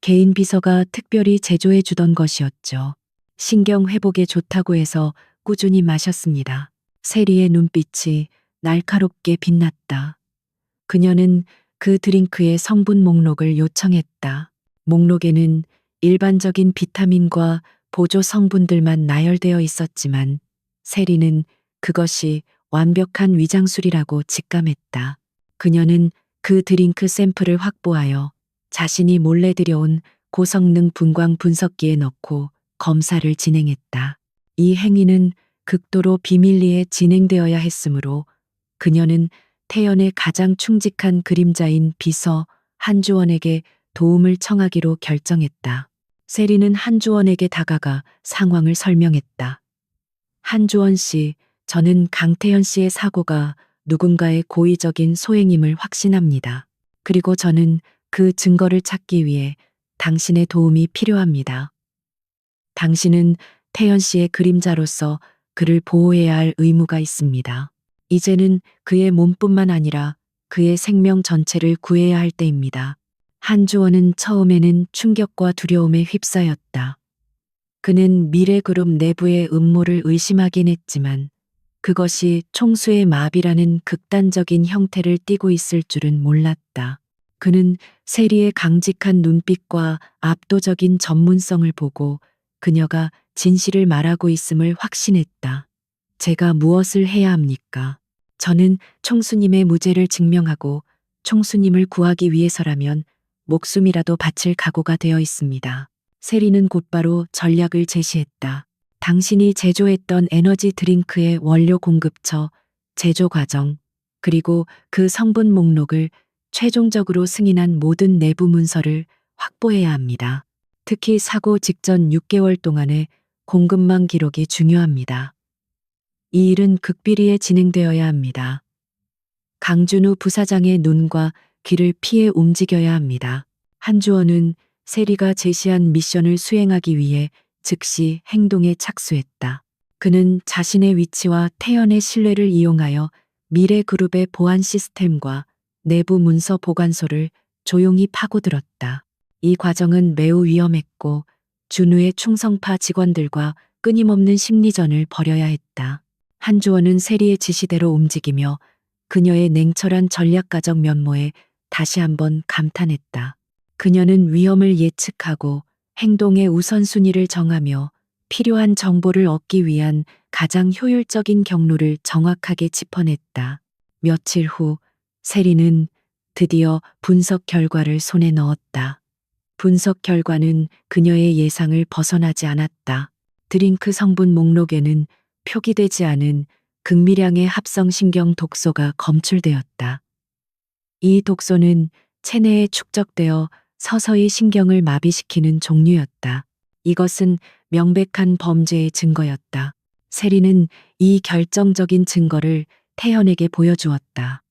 개인 비서가 특별히 제조해 주던 것이었죠. 신경 회복에 좋다고 해서 꾸준히 마셨습니다. 세리의 눈빛이 날카롭게 빛났다. 그녀는 그 드링크의 성분 목록을 요청했다. 목록에는 일반적인 비타민과 보조 성분들만 나열되어 있었지만 세리는 그것이 완벽한 위장술이라고 직감했다. 그녀는 그 드링크 샘플을 확보하여 자신이 몰래 들여온 고성능 분광 분석기에 넣고 검사를 진행했다. 이 행위는 극도로 비밀리에 진행되어야 했으므로 그녀는 태연의 가장 충직한 그림자인 비서 한주원에게 도움을 청하기로 결정했다. 세리는 한주원에게 다가가 상황을 설명했다. 한주원 씨, 저는 강태현 씨의 사고가 누군가의 고의적인 소행임을 확신합니다. 그리고 저는 그 증거를 찾기 위해 당신의 도움이 필요합니다. 당신은 태연 씨의 그림자로서 그를 보호해야 할 의무가 있습니다. 이제는 그의 몸뿐만 아니라 그의 생명 전체를 구해야 할 때입니다. 한주원은 처음에는 충격과 두려움에 휩싸였다. 그는 미래그룹 내부의 음모를 의심하긴 했지만 그것이 총수의 마비라는 극단적인 형태를 띠고 있을 줄은 몰랐다. 그는 세리의 강직한 눈빛과 압도적인 전문성을 보고 그녀가 진실을 말하고 있음을 확신했다. 제가 무엇을 해야 합니까? 저는 총수님의 무죄를 증명하고 총수님을 구하기 위해서라면 목숨이라도 바칠 각오가 되어 있습니다. 세리는 곧바로 전략을 제시했다. 당신이 제조했던 에너지 드링크의 원료 공급처, 제조 과정, 그리고 그 성분 목록을 최종적으로 승인한 모든 내부 문서를 확보해야 합니다. 특히 사고 직전 6개월 동안의 공급망 기록이 중요합니다. 이 일은 극비리에 진행되어야 합니다. 강준우 부사장의 눈과 귀를 피해 움직여야 합니다. 한주원은 세리가 제시한 미션을 수행하기 위해 즉시 행동에 착수했다. 그는 자신의 위치와 태연의 신뢰를 이용하여 미래그룹의 보안 시스템과 내부 문서 보관소를 조용히 파고들었다. 이 과정은 매우 위험했고 준우의 충성파 직원들과 끊임없는 심리전을 벌여야 했다. 한주원은 세리의 지시대로 움직이며 그녀의 냉철한 전략가적 면모에 다시 한번 감탄했다. 그녀는 위험을 예측하고 행동의 우선순위를 정하며 필요한 정보를 얻기 위한 가장 효율적인 경로를 정확하게 짚어냈다. 며칠 후 세리는 드디어 분석 결과를 손에 넣었다. 분석 결과는 그녀의 예상을 벗어나지 않았다. 드링크 성분 목록에는 표기되지 않은 극미량의 합성신경 독소가 검출되었다. 이 독소는 체내에 축적되어 서서히 신경을 마비시키는 종류였다. 이것은 명백한 범죄의 증거였다. 세리는 이 결정적인 증거를 태연에게 보여주었다.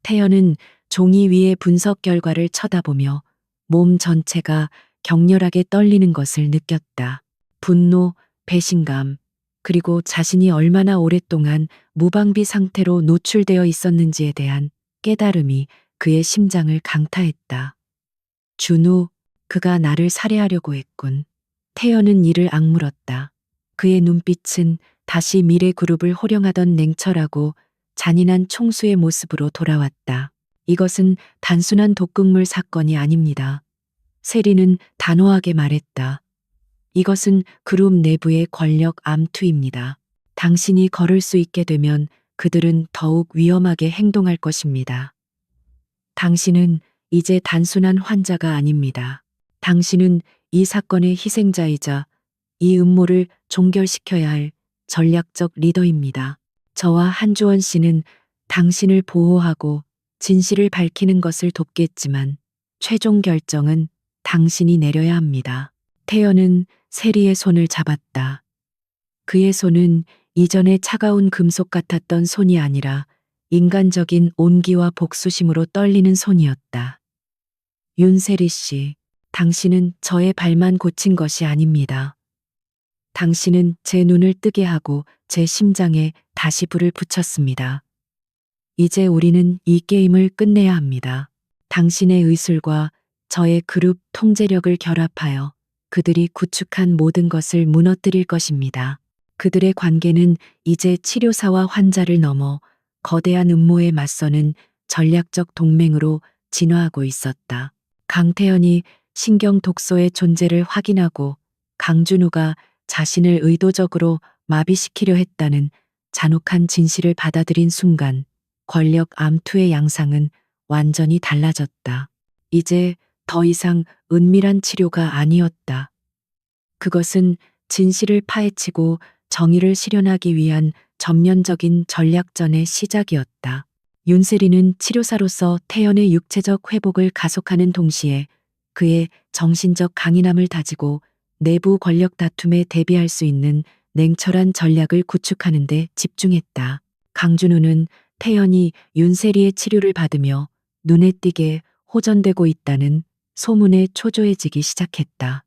태연은 종이 위의 분석 결과를 쳐다보며 몸 전체가 격렬하게 떨리는 것을 느꼈다. 분노, 배신감, 그리고 자신이 얼마나 오랫동안 무방비 상태로 노출되어 있었는지에 대한 깨달음이 그의 심장을 강타했다. 준우, 그가 나를 살해하려고 했군. 태연은 이를 악물었다. 그의 눈빛은 다시 미래그룹을 호령하던 냉철하고 잔인한 총수의 모습으로 돌아왔다. 이것은 단순한 독극물 사건이 아닙니다. 세리는 단호하게 말했다. 이것은 그룹 내부의 권력 암투입니다. 당신이 걸을 수 있게 되면 그들은 더욱 위험하게 행동할 것입니다. 당신은 이제 단순한 환자가 아닙니다. 당신은 이 사건의 희생자이자 이 음모를 종결시켜야 할 전략적 리더입니다. 저와 한주원 씨는 당신을 보호하고 진실을 밝히는 것을 돕겠지만 최종 결정은 당신이 내려야 합니다. 태연은 세리의 손을 잡았다. 그의 손은 이전에 차가운 금속 같았던 손이 아니라 인간적인 온기와 복수심으로 떨리는 손이었다. 윤세리 씨, 당신은 저의 발만 고친 것이 아닙니다. 당신은 제 눈을 뜨게 하고 제 심장에 다시 불을 붙였습니다. 이제 우리는 이 게임을 끝내야 합니다. 당신의 의술과 저의 그룹 통제력을 결합하여 그들이 구축한 모든 것을 무너뜨릴 것입니다. 그들의 관계는 이제 치료사와 환자를 넘어 거대한 음모에 맞서는 전략적 동맹으로 진화하고 있었다. 강태현이 신경 독소의 존재를 확인하고 강준우가 자신을 의도적으로 마비시키려 했다는 잔혹한 진실을 받아들인 순간 권력 암투의 양상은 완전히 달라졌다. 이제 더 이상 은밀한 치료가 아니었다. 그것은 진실을 파헤치고 정의를 실현하기 위한 전면적인 전략전의 시작이었다. 윤세리는 치료사로서 태연의 육체적 회복을 가속하는 동시에 그의 정신적 강인함을 다지고 내부 권력 다툼에 대비할 수 있는 냉철한 전략을 구축하는 데 집중했다. 강준우는 태연이 윤세리의 치료를 받으며 눈에 띄게 호전되고 있다는 소문에 초조해지기 시작했다.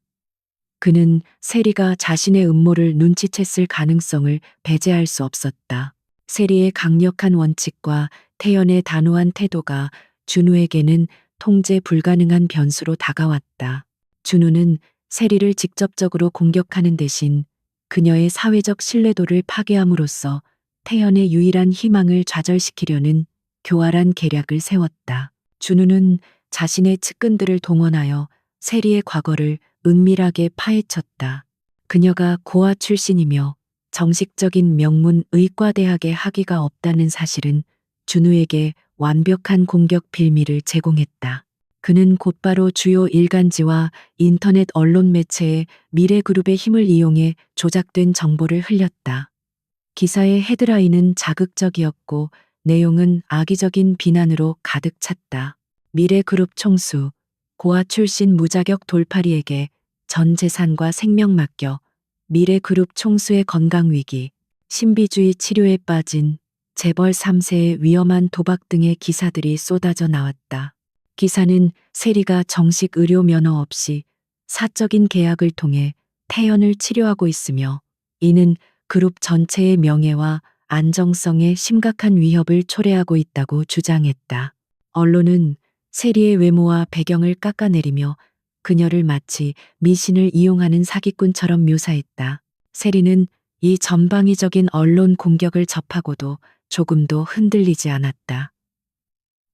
그는 세리가 자신의 음모를 눈치챘을 가능성을 배제할 수 없었다. 세리의 강력한 원칙과 태연의 단호한 태도가 준우에게는 통제 불가능한 변수로 다가왔다. 준우는 세리를 직접적으로 공격하는 대신 그녀의 사회적 신뢰도를 파괴함으로써 태연의 유일한 희망을 좌절시키려는 교활한 계략을 세웠다. 준우는 자신의 측근들을 동원하여 세리의 과거를 은밀하게 파헤쳤다. 그녀가 고아 출신이며 정식적인 명문 의과대학의 학위가 없다는 사실은 준우에게 완벽한 공격 빌미를 제공했다. 그는 곧바로 주요 일간지와 인터넷 언론 매체의 미래그룹의 힘을 이용해 조작된 정보를 흘렸다. 기사의 헤드라인은 자극적이었고 내용은 악의적인 비난으로 가득 찼다. 미래그룹 총수, 고아 출신 무자격 돌팔이에게 전 재산과 생명 맡겨, 미래그룹 총수의 건강위기, 신비주의 치료에 빠진 재벌 3세의 위험한 도박 등의 기사들이 쏟아져 나왔다. 기사는 세리가 정식 의료 면허 없이 사적인 계약을 통해 태연을 치료하고 있으며 이는 그룹 전체의 명예와 안정성에 심각한 위협을 초래하고 있다고 주장했다. 언론은 세리의 외모와 배경을 깎아내리며 그녀를 마치 미신을 이용하는 사기꾼처럼 묘사했다. 세리는 이 전방위적인 언론 공격을 접하고도 조금도 흔들리지 않았다.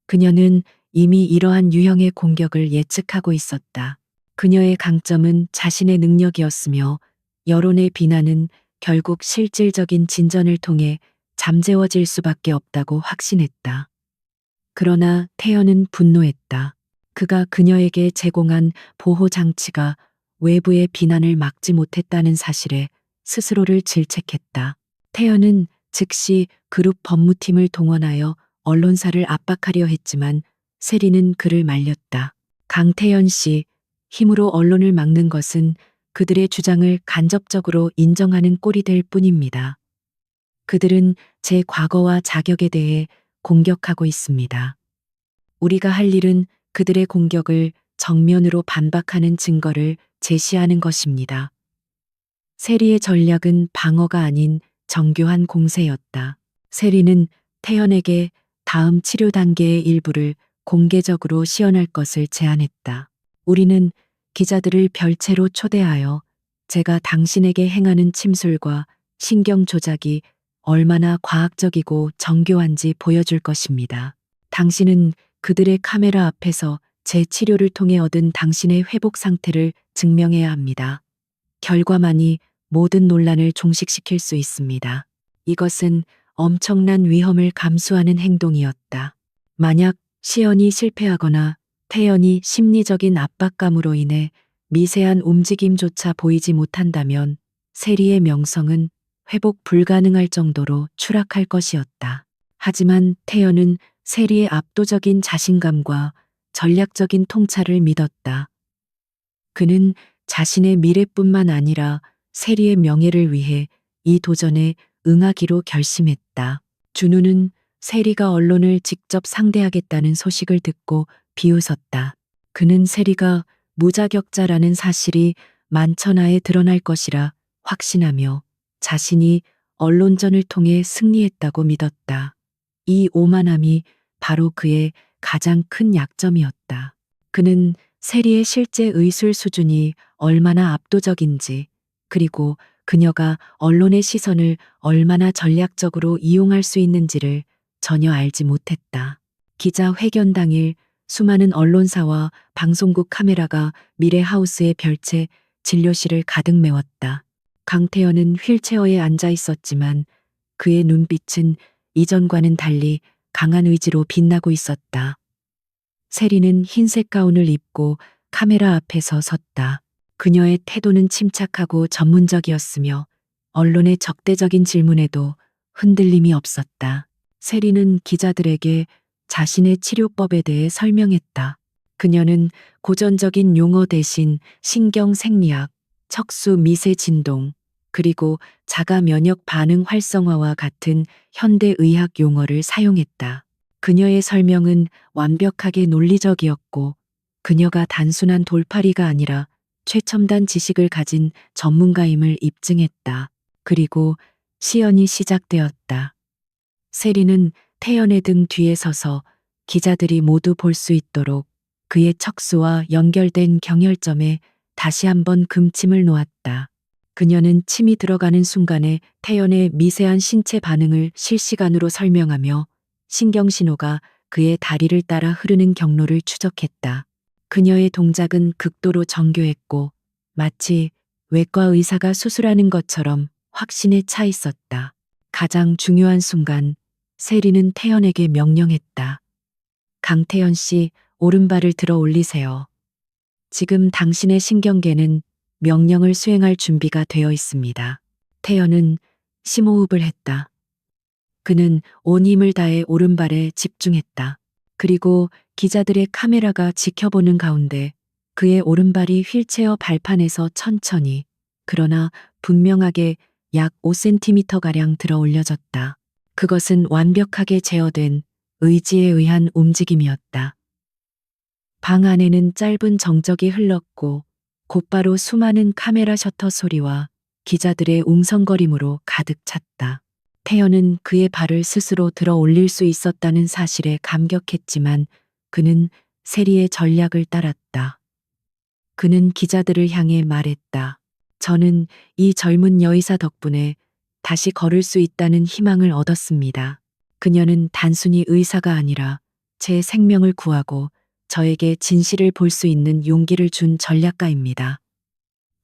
그녀는 이미 이러한 유형의 공격을 예측하고 있었다. 그녀의 강점은 자신의 능력이었으며 여론의 비난은 결국 실질적인 진전을 통해 잠재워질 수밖에 없다고 확신했다. 그러나 태연은 분노했다. 그가 그녀에게 제공한 보호 장치가 외부의 비난을 막지 못했다는 사실에 스스로를 질책했다. 태연은 즉시 그룹 법무팀을 동원하여 언론사를 압박하려 했지만 세리는 그를 말렸다. 강태연 씨, 힘으로 언론을 막는 것은 그들의 주장을 간접적으로 인정하는 꼴이 될 뿐입니다. 그들은 제 과거와 자격에 대해 공격하고 있습니다. 우리가 할 일은 그들의 공격을 정면으로 반박하는 증거를 제시하는 것입니다. 세리의 전략은 방어가 아닌 정교한 공세였다. 세리는 태연에게 다음 치료 단계의 일부를 공개적으로 시연할 것을 제안했다. 우리는 기자들을 별채로 초대하여 제가 당신에게 행하는 침술과 신경 조작이 얼마나 과학적이고 정교한지 보여줄 것입니다. 당신은 그들의 카메라 앞에서 제 치료를 통해 얻은 당신의 회복 상태를 증명해야 합니다. 결과만이 모든 논란을 종식시킬 수 있습니다. 이것은 엄청난 위험을 감수하는 행동이었다. 만약 시연이 실패하거나 태연이 심리적인 압박감으로 인해 미세한 움직임조차 보이지 못한다면 세리의 명성은 회복 불가능할 정도로 추락할 것이었다. 하지만 태연은 세리의 압도적인 자신감과 전략적인 통찰을 믿었다. 그는 자신의 미래뿐만 아니라 세리의 명예를 위해 이 도전에 응하기로 결심했다. 준우는 세리가 언론을 직접 상대하겠다는 소식을 듣고 비웃었다. 그는 세리가 무자격자라는 사실이 만천하에 드러날 것이라 확신하며 자신이 언론전을 통해 승리했다고 믿었다. 이 오만함이 바로 그의 가장 큰 약점이었다. 그는 세리의 실제 의술 수준이 얼마나 압도적인지, 그리고 그녀가 언론의 시선을 얼마나 전략적으로 이용할 수 있는지를 전혀 알지 못했다. 기자회견 당일 수많은 언론사와 방송국 카메라가 미래하우스의 별채 진료실을 가득 메웠다. 강태연은 휠체어에 앉아 있었지만 그의 눈빛은 이전과는 달리 강한 의지로 빛나고 있었다. 세리는 흰색 가운을 입고 카메라 앞에서 섰다. 그녀의 태도는 침착하고 전문적이었으며 언론의 적대적인 질문에도 흔들림이 없었다. 세리는 기자들에게 자신의 치료법에 대해 설명했다. 그녀는 고전적인 용어 대신 신경생리학, 척수 미세 진동, 그리고 자가 면역 반응 활성화와 같은 현대의학 용어를 사용했다. 그녀의 설명은 완벽하게 논리적이었고, 그녀가 단순한 돌팔이가 아니라 최첨단 지식을 가진 전문가임을 입증했다. 그리고 시연이 시작되었다. 세리는 태연의 등 뒤에 서서 기자들이 모두 볼 수 있도록 그의 척수와 연결된 경혈점에 다시 한번 금침을 놓았다. 그녀는 침이 들어가는 순간에 태연의 미세한 신체 반응을 실시간으로 설명하며 신경신호가 그의 다리를 따라 흐르는 경로를 추적했다. 그녀의 동작은 극도로 정교했고 마치 외과 의사가 수술하는 것처럼 확신에 차 있었다. 가장 중요한 순간 세리는 태연에게 명령했다. 강태연 씨, 오른발을 들어 올리세요. 지금 당신의 신경계는 명령을 수행할 준비가 되어 있습니다. 태연은 심호흡을 했다. 그는 온 힘을 다해 오른발에 집중했다. 그리고 기자들의 카메라가 지켜보는 가운데 그의 오른발이 휠체어 발판에서 천천히, 그러나 분명하게 약 5cm가량 들어 올려졌다. 그것은 완벽하게 제어된 의지에 의한 움직임이었다. 방 안에는 짧은 정적이 흘렀고 곧바로 수많은 카메라 셔터 소리와 기자들의 웅성거림으로 가득 찼다. 태연은 그의 발을 스스로 들어 올릴 수 있었다는 사실에 감격했지만 그는 세리의 전략을 따랐다. 그는 기자들을 향해 말했다. 저는 이 젊은 여의사 덕분에 다시 걸을 수 있다는 희망을 얻었습니다. 그녀는 단순히 의사가 아니라 제 생명을 구하고 저에게 진실을 볼 수 있는 용기를 준 전략가입니다.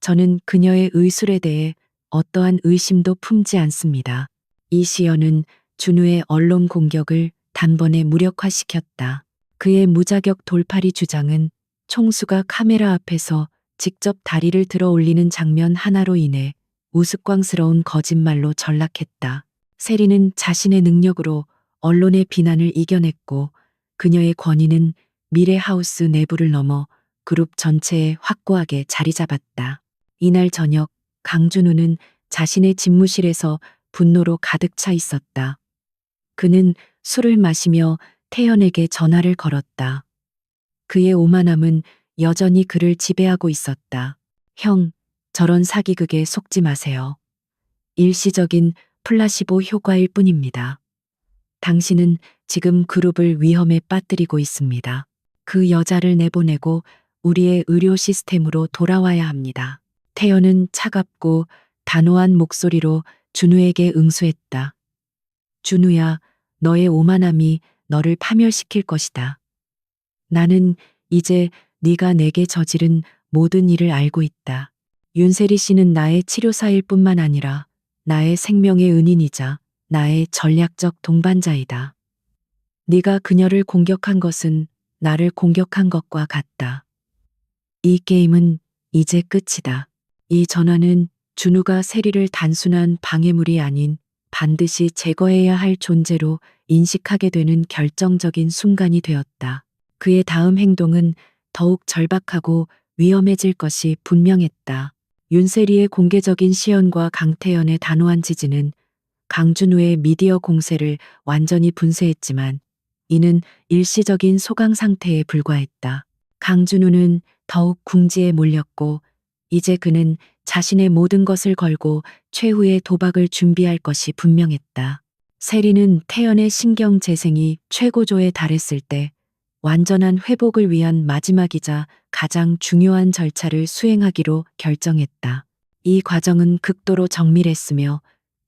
저는 그녀의 의술에 대해 어떠한 의심도 품지 않습니다. 이 시연은 준우의 언론 공격을 단번에 무력화시켰다. 그의 무자격 돌팔이 주장은 총수가 카메라 앞에서 직접 다리를 들어 올리는 장면 하나로 인해 우스꽝스러운 거짓말로 전락했다. 세리는 자신의 능력으로 언론의 비난을 이겨냈고 그녀의 권위는 미래하우스 내부를 넘어 그룹 전체에 확고하게 자리 잡았다. 이날 저녁 강준우는 자신의 집무실에서 분노로 가득 차 있었다. 그는 술을 마시며 태연에게 전화를 걸었다. 그의 오만함은 여전히 그를 지배하고 있었다. 형, 저런 사기극에 속지 마세요. 일시적인 플라시보 효과일 뿐입니다. 당신은 지금 그룹을 위험에 빠뜨리고 있습니다. 그 여자를 내보내고 우리의 의료 시스템으로 돌아와야 합니다. 태연은 차갑고 단호한 목소리로 준우에게 응수했다. 준우야, 너의 오만함이 너를 파멸시킬 것이다. 나는 이제 네가 내게 저지른 모든 일을 알고 있다. 윤세리 씨는 나의 치료사일 뿐만 아니라 나의 생명의 은인이자 나의 전략적 동반자이다. 네가 그녀를 공격한 것은 나를 공격한 것과 같다. 이 게임은 이제 끝이다. 이 전화는 준우가 세리를 단순한 방해물이 아닌 반드시 제거해야 할 존재로 인식하게 되는 결정적인 순간이 되었다. 그의 다음 행동은 더욱 절박하고 위험해질 것이 분명했다. 윤세리의 공개적인 시연과 강태연의 단호한 지지는 강준우의 미디어 공세를 완전히 분쇄했지만 이는 일시적인 소강 상태에 불과했다. 강준우는 더욱 궁지에 몰렸고 이제 그는 자신의 모든 것을 걸고 최후의 도박을 준비할 것이 분명했다. 세리는 태연의 신경 재생이 최고조에 달했을 때 완전한 회복을 위한 마지막이자 가장 중요한 절차를 수행하기로 결정했다. 이 과정은 극도로 정밀했으며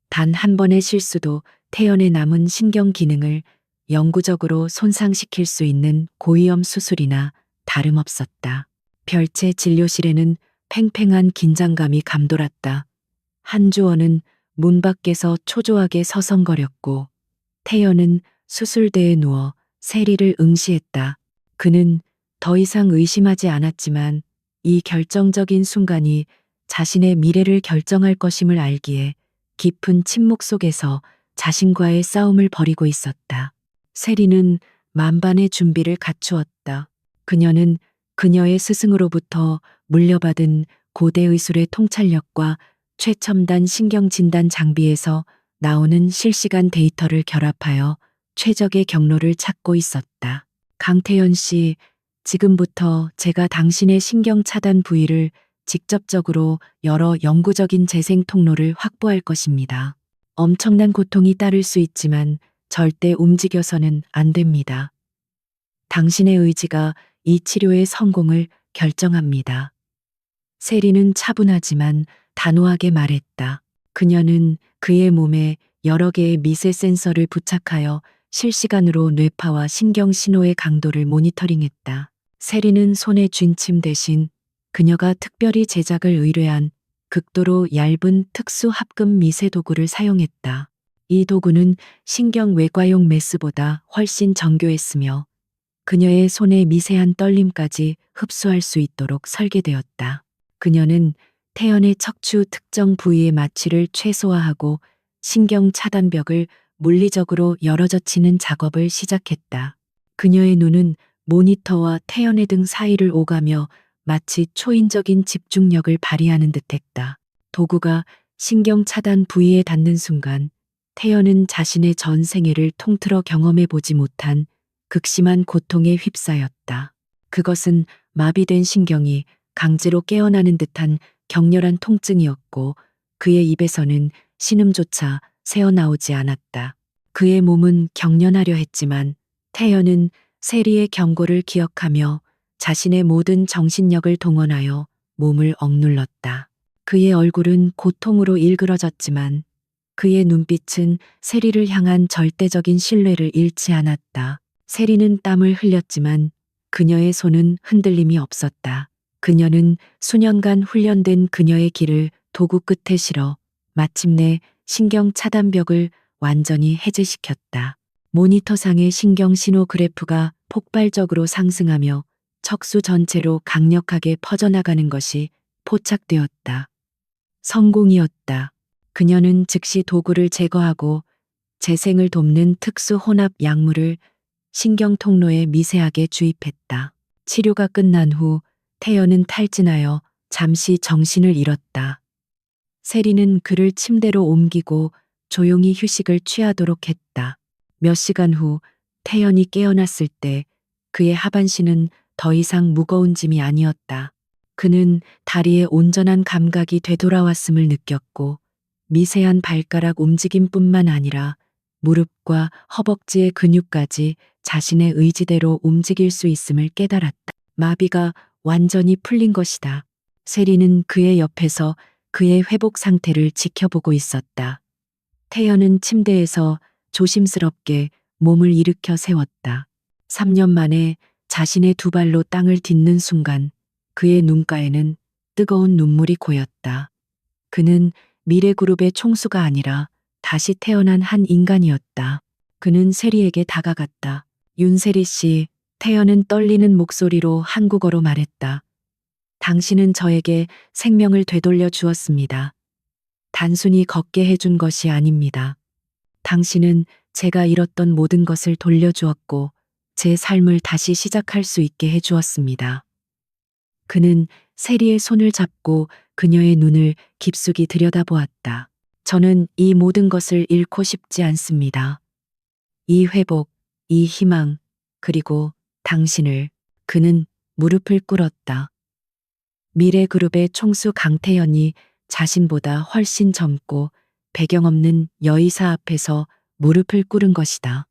단 한 번의 실수도 태연의 남은 신경 기능을 영구적으로 손상시킬 수 있는 고위험 수술이나 다름없었다. 별채 진료실에는 팽팽한 긴장감이 감돌았다. 한주원은 문 밖에서 초조하게 서성거렸고 태연은 수술대에 누워 세리를 응시했다. 그는 더 이상 의심하지 않았지만 이 결정적인 순간이 자신의 미래를 결정할 것임을 알기에 깊은 침묵 속에서 자신과의 싸움을 벌이고 있었다. 세리는 만반의 준비를 갖추었다. 그녀는 그녀의 스승으로부터 물려받은 고대 의술의 통찰력과 최첨단 신경진단 장비에서 나오는 실시간 데이터를 결합하여 최적의 경로를 찾고 있었다. 강태연 씨, 지금부터 제가 당신의 신경 차단 부위를 직접적으로 여러 영구적인 재생 통로를 확보할 것입니다. 엄청난 고통이 따를 수 있지만 절대 움직여서는 안 됩니다. 당신의 의지가 이 치료의 성공을 결정합니다. 세리는 차분하지만 단호하게 말했다. 그녀는 그의 몸에 여러 개의 미세 센서를 부착하여 실시간으로 뇌파와 신경 신호의 강도를 모니터링했다. 세리는 손에 쥔 침 대신 그녀가 특별히 제작을 의뢰한 극도로 얇은 특수 합금 미세 도구를 사용했다. 이 도구는 신경 외과용 메스보다 훨씬 정교했으며 그녀의 손의 미세한 떨림까지 흡수할 수 있도록 설계되었다. 그녀는 태연의 척추 특정 부위의 마취를 최소화하고 신경 차단벽을 물리적으로 열어젖히는 작업을 시작했다. 그녀의 눈은 모니터와 태연의 등 사이를 오가며 마치 초인적인 집중력을 발휘하는 듯했다. 도구가 신경 차단 부위에 닿는 순간 태연은 자신의 전 생애를 통틀어 경험해 보지 못한 극심한 고통에 휩싸였다. 그것은 마비된 신경이 강제로 깨어나는 듯한 격렬한 통증이었고 그의 입에서는 신음조차 새어나오지 않았다. 그의 몸은 경련하려 했지만 태연은 세리의 경고를 기억하며 자신의 모든 정신력을 동원하여 몸을 억눌렀다. 그의 얼굴은 고통으로 일그러졌지만 그의 눈빛은 세리를 향한 절대적인 신뢰를 잃지 않았다. 세리는 땀을 흘렸지만 그녀의 손은 흔들림이 없었다. 그녀는 수년간 훈련된 그녀의 길을 도구 끝에 실어 마침내 신경 차단벽을 완전히 해제시켰다. 모니터상의 신경 신호 그래프가 폭발적으로 상승하며 척수 전체로 강력하게 퍼져나가는 것이 포착되었다. 성공이었다. 그녀는 즉시 도구를 제거하고 재생을 돕는 특수 혼합 약물을 신경 통로에 미세하게 주입했다. 치료가 끝난 후 태연은 탈진하여 잠시 정신을 잃었다. 세리는 그를 침대로 옮기고 조용히 휴식을 취하도록 했다. 몇 시간 후 태연이 깨어났을 때 그의 하반신은 더 이상 무거운 짐이 아니었다. 그는 다리에 온전한 감각이 되돌아왔음을 느꼈고 미세한 발가락 움직임뿐만 아니라 무릎과 허벅지의 근육까지 자신의 의지대로 움직일 수 있음을 깨달았다. 마비가 완전히 풀린 것이다. 세리는 그의 옆에서 그의 회복 상태를 지켜보고 있었다. 태연은 침대에서 조심스럽게 몸을 일으켜 세웠다. 3년 만에 자신의 두 발로 땅을 딛는 순간 그의 눈가에는 뜨거운 눈물이 고였다. 그는 미래그룹의 총수가 아니라 다시 태어난 한 인간이었다. 그는 세리에게 다가갔다. 윤세리 씨, 태연은 떨리는 목소리로 한국어로 말했다. 당신은 저에게 생명을 되돌려 주었습니다. 단순히 걷게 해준 것이 아닙니다. 당신은 제가 잃었던 모든 것을 돌려주었고 제 삶을 다시 시작할 수 있게 해주었습니다. 그는 세리의 손을 잡고 그녀의 눈을 깊숙이 들여다보았다. 저는 이 모든 것을 잃고 싶지 않습니다. 이 회복, 이 희망, 그리고 당신을. 그는 무릎을 꿇었다. 미래그룹의 총수 강태연이 자신보다 훨씬 젊고 배경 없는 여의사 앞에서 무릎을 꿇은 것이다.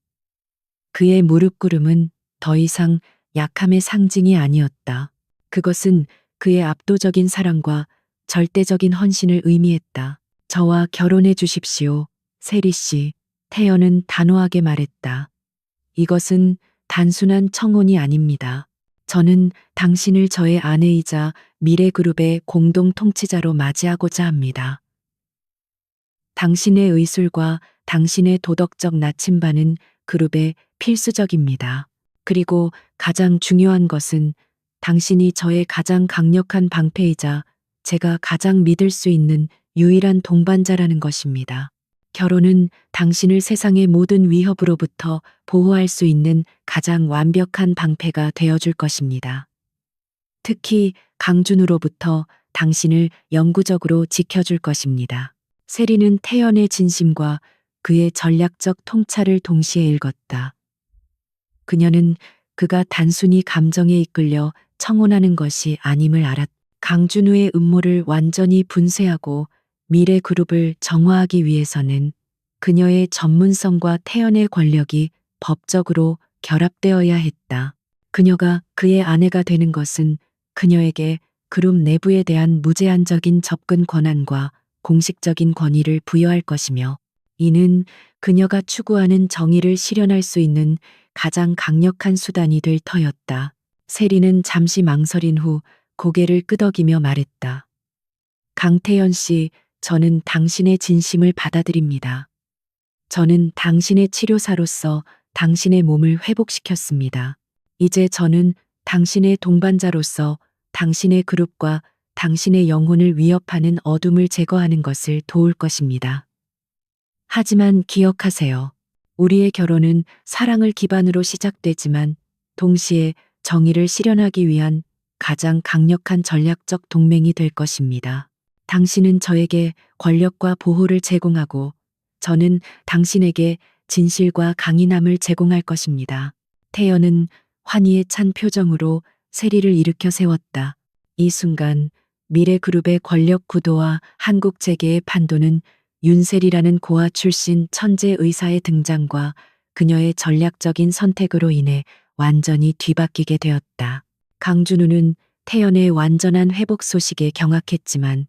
그의 무릎 꿇음은 더 이상 약함의 상징이 아니었다. 그것은 그의 압도적인 사랑과 절대적인 헌신을 의미했다. 저와 결혼해 주십시오, 세리 씨. 태연은 단호하게 말했다. 이것은 단순한 청혼이 아닙니다. 저는 당신을 저의 아내이자 미래그룹의 공동 통치자로 맞이하고자 합니다. 당신의 의술과 당신의 도덕적 나침반은 그룹에 필수적입니다. 그리고 가장 중요한 것은 당신이 저의 가장 강력한 방패이자 제가 가장 믿을 수 있는 유일한 동반자라는 것입니다. 결혼은 당신을 세상의 모든 위협으로부터 보호할 수 있는 가장 완벽한 방패가 되어줄 것입니다. 특히 강준우로부터 당신을 영구적으로 지켜줄 것입니다. 세리는 태연의 진심과 그의 전략적 통찰을 동시에 읽었다. 그녀는 그가 단순히 감정에 이끌려 청혼하는 것이 아님을 알았다. 강준우의 음모를 완전히 분쇄하고 미래 그룹을 정화하기 위해서는 그녀의 전문성과 태연의 권력이 법적으로 결합되어야 했다. 그녀가 그의 아내가 되는 것은 그녀에게 그룹 내부에 대한 무제한적인 접근 권한과 공식적인 권위를 부여할 것이며, 이는 그녀가 추구하는 정의를 실현할 수 있는 가장 강력한 수단이 될 터였다. 세리는 잠시 망설인 후 고개를 끄덕이며 말했다. 강태연 씨, 저는 당신의 진심을 받아들입니다. 저는 당신의 치료사로서 당신의 몸을 회복시켰습니다. 이제 저는 당신의 동반자로서 당신의 그룹과 당신의 영혼을 위협하는 어둠을 제거하는 것을 도울 것입니다. 하지만 기억하세요. 우리의 결혼은 사랑을 기반으로 시작되지만 동시에 정의를 실현하기 위한 가장 강력한 전략적 동맹이 될 것입니다. 당신은 저에게 권력과 보호를 제공하고 저는 당신에게 진실과 강인함을 제공할 것입니다. 태연은 환희에 찬 표정으로 세리를 일으켜 세웠다. 이 순간 미래그룹의 권력 구도와 한국 재계의 판도는 윤세리라는 고아 출신 천재 의사의 등장과 그녀의 전략적인 선택으로 인해 완전히 뒤바뀌게 되었다. 강준우는 태연의 완전한 회복 소식에 경악했지만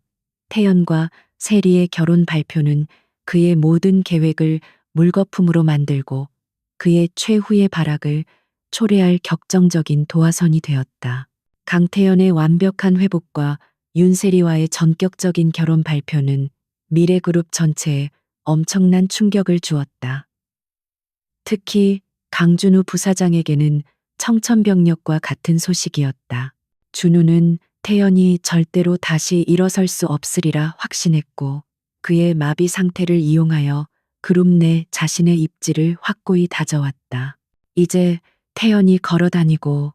태연과 세리의 결혼 발표는 그의 모든 계획을 물거품으로 만들고 그의 최후의 발악을 초래할 격정적인 도화선이 되었다. 강태연의 완벽한 회복과 윤세리와의 전격적인 결혼 발표는 미래그룹 전체에 엄청난 충격을 주었다. 특히 강준우 부사장에게는 청천벽력과 같은 소식이었다. 준우는 태연이 절대로 다시 일어설 수 없으리라 확신했고 그의 마비 상태를 이용하여 그룹 내 자신의 입지를 확고히 다져왔다. 이제 태연이 걸어다니고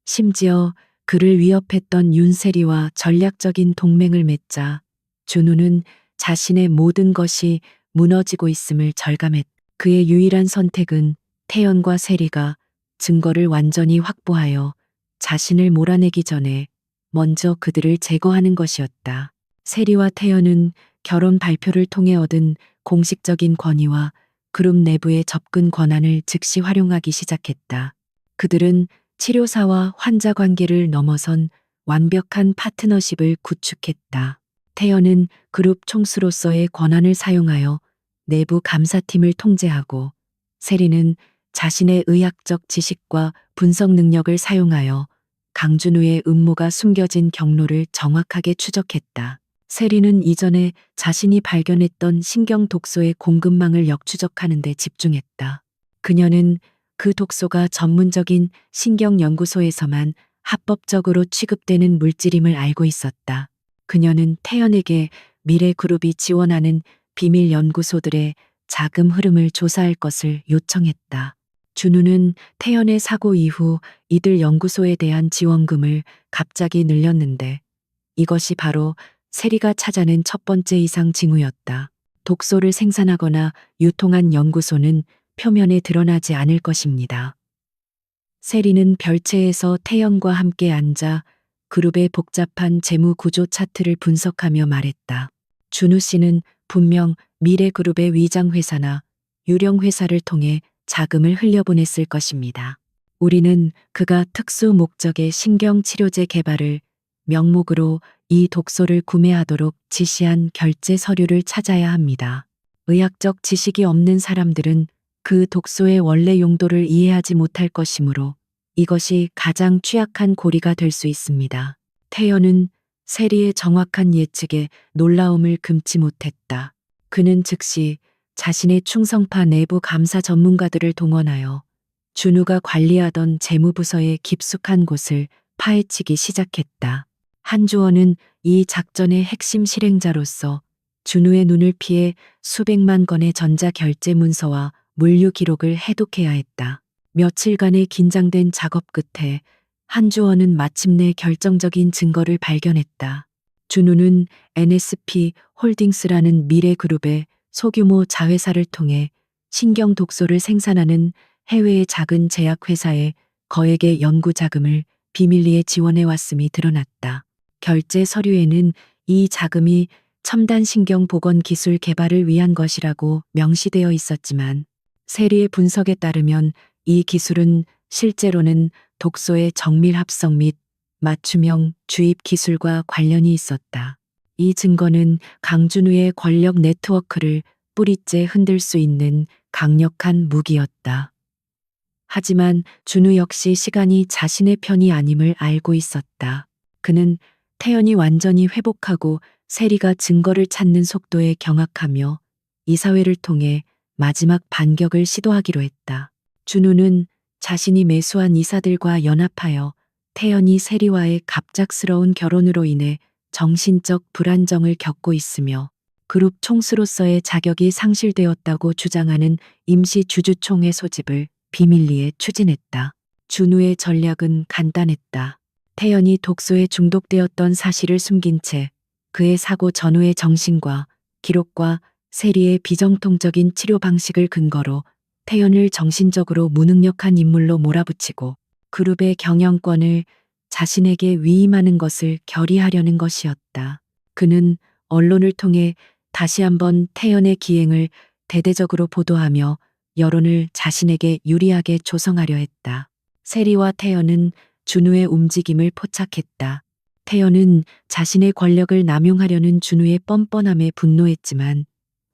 심지어 그를 위협했던 윤세리와 전략적인 동맹을 맺자 준우는 자신의 모든 것이 무너지고 있음을 절감했다. 그의 유일한 선택은 태연과 세리가 증거를 완전히 확보하여 자신을 몰아내기 전에 먼저 그들을 제거하는 것이었다. 세리와 태연은 결혼 발표를 통해 얻은 공식적인 권위와 그룹 내부의 접근 권한을 즉시 활용하기 시작했다. 그들은 치료사와 환자 관계를 넘어선 완벽한 파트너십을 구축했다. 태연은 그룹 총수로서의 권한을 사용하여 내부 감사팀을 통제하고 세리는 자신의 의학적 지식과 분석 능력을 사용하여 강준우의 음모가 숨겨진 경로를 정확하게 추적했다. 세리는 이전에 자신이 발견했던 신경 독소의 공급망을 역추적하는 데 집중했다. 그녀는 그 독소가 전문적인 신경 연구소에서만 합법적으로 취급되는 물질임을 알고 있었다. 그녀는 태연에게 미래 그룹이 지원하는 비밀 연구소들의 자금 흐름을 조사할 것을 요청했다. 준우는 태연의 사고 이후 이들 연구소에 대한 지원금을 갑자기 늘렸는데 이것이 바로 세리가 찾아낸 첫 번째 이상 징후였다. 독소를 생산하거나 유통한 연구소는 표면에 드러나지 않을 것입니다. 세리는 별채에서 태연과 함께 앉아 그룹의 복잡한 재무 구조 차트를 분석하며 말했다. 준우 씨는 분명 미래그룹의 위장회사나 유령회사를 통해 자금을 흘려보냈을 것입니다. 우리는 그가 특수 목적의 신경치료제 개발을 명목으로 이 독소를 구매하도록 지시한 결제 서류를 찾아야 합니다. 의학적 지식이 없는 사람들은 그 독소의 원래 용도를 이해하지 못할 것이므로 이것이 가장 취약한 고리가 될 수 있습니다. 태연은 세리의 정확한 예측에 놀라움을 금치 못했다. 그는 즉시 자신의 충성파 내부 감사 전문가들을 동원하여 준우가 관리하던 재무부서의 깊숙한 곳을 파헤치기 시작했다. 한주원은 이 작전의 핵심 실행자로서 준우의 눈을 피해 수백만 건의 전자결제 문서와 물류 기록을 해독해야 했다. 며칠간의 긴장된 작업 끝에 한주원은 마침내 결정적인 증거를 발견했다. 준우는 NSP 홀딩스라는 미래그룹의 소규모 자회사를 통해 신경 독소를 생산하는 해외의 작은 제약회사에 거액의 연구 자금을 비밀리에 지원해 왔음이 드러났다. 결제 서류에는 이 자금이 첨단 신경 복원 기술 개발을 위한 것이라고 명시되어 있었지만 세리의 분석에 따르면 이 기술은 실제로는 독소의 정밀 합성 및 맞춤형 주입 기술과 관련이 있었다. 이 증거는 강준우의 권력 네트워크를 뿌리째 흔들 수 있는 강력한 무기였다. 하지만 준우 역시 시간이 자신의 편이 아님을 알고 있었다. 그는 태연이 완전히 회복하고 세리가 증거를 찾는 속도에 경악하며 이사회를 통해 마지막 반격을 시도하기로 했다. 준우는 자신이 매수한 이사들과 연합하여 태연이 세리와의 갑작스러운 결혼으로 인해 정신적 불안정을 겪고 있으며 그룹 총수로서의 자격이 상실되었다고 주장하는 임시 주주총회 소집을 비밀리에 추진했다. 준우의 전략은 간단했다. 태연이 독소에 중독되었던 사실을 숨긴 채 그의 사고 전후의 정신과 기록과 세리의 비정통적인 치료 방식을 근거로 태연을 정신적으로 무능력한 인물로 몰아붙이고 그룹의 경영권을 자신에게 위임하는 것을 결의하려는 것이었다. 그는 언론을 통해 다시 한번 태연의 기행을 대대적으로 보도하며 여론을 자신에게 유리하게 조성하려 했다. 세리와 태연은 준우의 움직임을 포착했다. 태연은 자신의 권력을 남용하려는 준우의 뻔뻔함에 분노했지만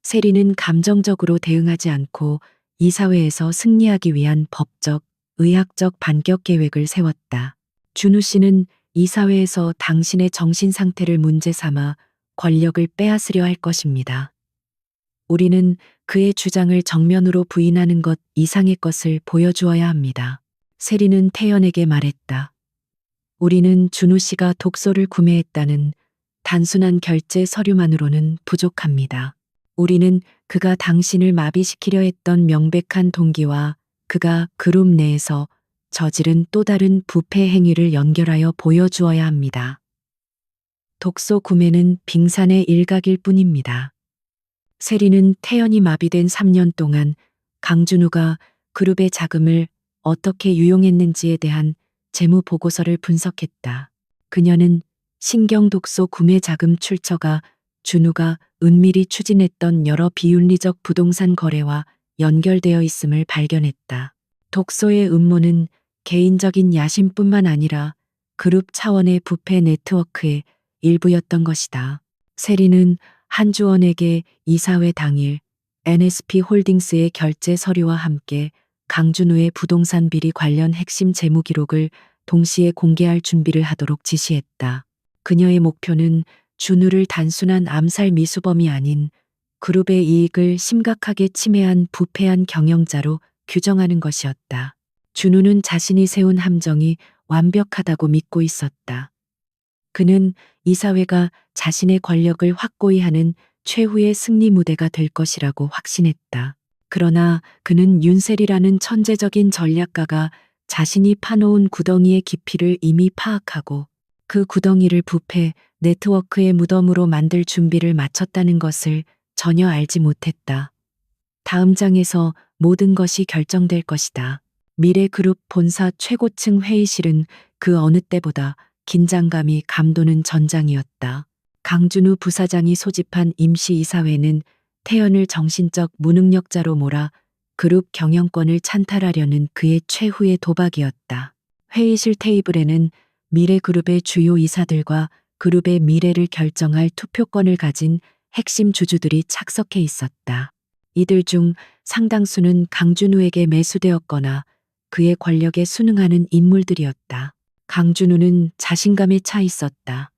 세리는 감정적으로 대응하지 않고 이사회에서 승리하기 위한 법적, 의학적 반격 계획을 세웠다. 준우 씨는 이사회에서 당신의 정신 상태를 문제 삼아 권력을 빼앗으려 할 것입니다. 우리는 그의 주장을 정면으로 부인하는 것 이상의 것을 보여주어야 합니다. 세리는 태연에게 말했다. 우리는 준우 씨가 독소를 구매했다는 단순한 결제 서류만으로는 부족합니다. 우리는 그가 당신을 마비시키려 했던 명백한 동기와 그가 그룹 내에서 저지른 또 다른 부패 행위를 연결하여 보여주어야 합니다. 독소 구매는 빙산의 일각일 뿐입니다. 세리는 태연이 마비된 3년 동안 강준우가 그룹의 자금을 어떻게 유용했는지에 대한 재무 보고서를 분석했다. 그녀는 신경독소 구매 자금 출처가 준우가 은밀히 추진했던 여러 비윤리적 부동산 거래와 연결되어 있음을 발견했다. 독소의 음모는 개인적인 야심뿐만 아니라 그룹 차원의 부패 네트워크의 일부였던 것이다. 세리는 한주원에게 이사회 당일 NSP 홀딩스의 결제 서류와 함께 강준우의 부동산 비리 관련 핵심 재무 기록을 동시에 공개할 준비를 하도록 지시했다. 그녀의 목표는 준우를 단순한 암살 미수범이 아닌 그룹의 이익을 심각하게 침해한 부패한 경영자로 규정하는 것이었다. 준우는 자신이 세운 함정이 완벽하다고 믿고 있었다. 그는 이사회가 자신의 권력을 확고히 하는 최후의 승리 무대가 될 것이라고 확신했다. 그러나 그는 윤셀이라는 천재적인 전략가가 자신이 파놓은 구덩이의 깊이를 이미 파악하고 그 구덩이를 부패 네트워크의 무덤으로 만들 준비를 마쳤다는 것을 전혀 알지 못했다. 다음 장에서 모든 것이 결정될 것이다. 미래그룹 본사 최고층 회의실은 그 어느 때보다 긴장감이 감도는 전장이었다. 강준우 부사장이 소집한 임시이사회는 태연을 정신적 무능력자로 몰아 그룹 경영권을 찬탈하려는 그의 최후의 도박이었다. 회의실 테이블에는 미래그룹의 주요 이사들과 그룹의 미래를 결정할 투표권을 가진 핵심 주주들이 착석해 있었다. 이들 중 상당수는 강준우에게 매수되었거나 그의 권력에 순응하는 인물들이었다. 강준우는 자신감에 차 있었다.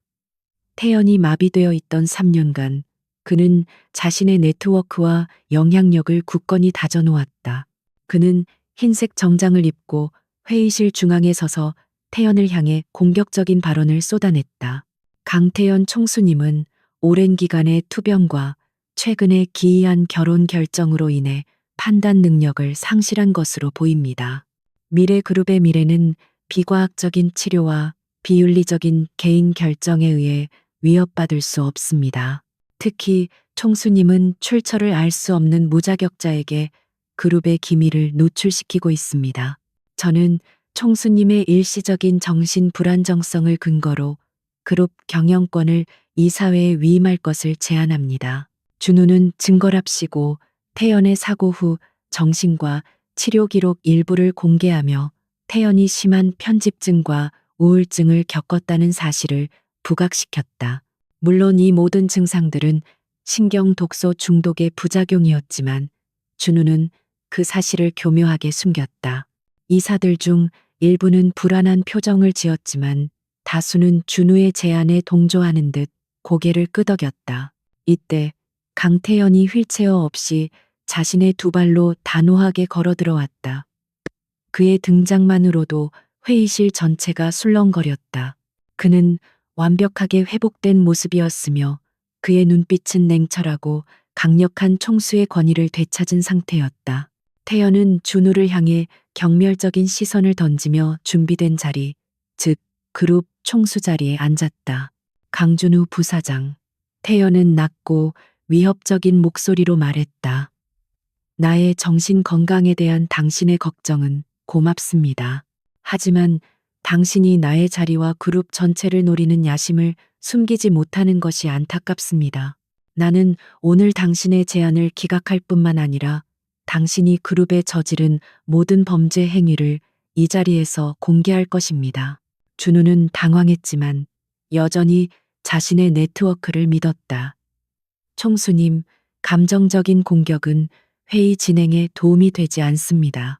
태연이 마비되어 있던 3년간 그는 자신의 네트워크와 영향력을 굳건히 다져놓았다. 그는 흰색 정장을 입고 회의실 중앙에 서서 태연을 향해 공격적인 발언을 쏟아냈다. 강태연 총수님은 오랜 기간의 투병과 최근의 기이한 결혼 결정으로 인해 판단 능력을 상실한 것으로 보입니다. 미래그룹의 미래는 비과학적인 치료와 비윤리적인 개인 결정에 의해 위협받을 수 없습니다. 특히 총수님은 출처를 알 수 없는 무자격자에게 그룹의 기밀을 노출시키고 있습니다. 저는 총수님의 일시적인 정신 불안정성을 근거로 그룹 경영권을 이사회에 위임할 것을 제안합니다. 준우는 증거랍시고 태연의 사고 후 정신과 치료 기록 일부를 공개하며 태연이 심한 편집증과 우울증을 겪었다는 사실을 부각시켰다. 물론 이 모든 증상들은 신경 독소 중독의 부작용이었지만 준우는 그 사실을 교묘하게 숨겼다. 이사들 중 일부는 불안한 표정을 지었지만 다수는 준우의 제안에 동조하는 듯 고개를 끄덕였다. 이때 강태연이 휠체어 없이 자신의 두 발로 단호하게 걸어 들어왔다. 그의 등장만으로도 회의실 전체가 술렁거렸다. 그는 완벽하게 회복된 모습이었으며 그의 눈빛은 냉철하고 강력한 총수의 권위를 되찾은 상태였다. 태연은 준우를 향해 경멸적인 시선을 던지며 준비된 자리, 즉 그룹 총수 자리에 앉았다. 강준우 부사장. 태연은 낮고 위협적인 목소리로 말했다. 나의 정신 건강에 대한 당신의 걱정은 고맙습니다. 하지만 당신이 나의 자리와 그룹 전체를 노리는 야심을 숨기지 못하는 것이 안타깝습니다. 나는 오늘 당신의 제안을 기각할 뿐만 아니라 당신이 그룹에 저지른 모든 범죄 행위를 이 자리에서 공개할 것입니다. 준우는 당황했지만 여전히 자신의 네트워크를 믿었다. 총수님, 감정적인 공격은 회의 진행에 도움이 되지 않습니다.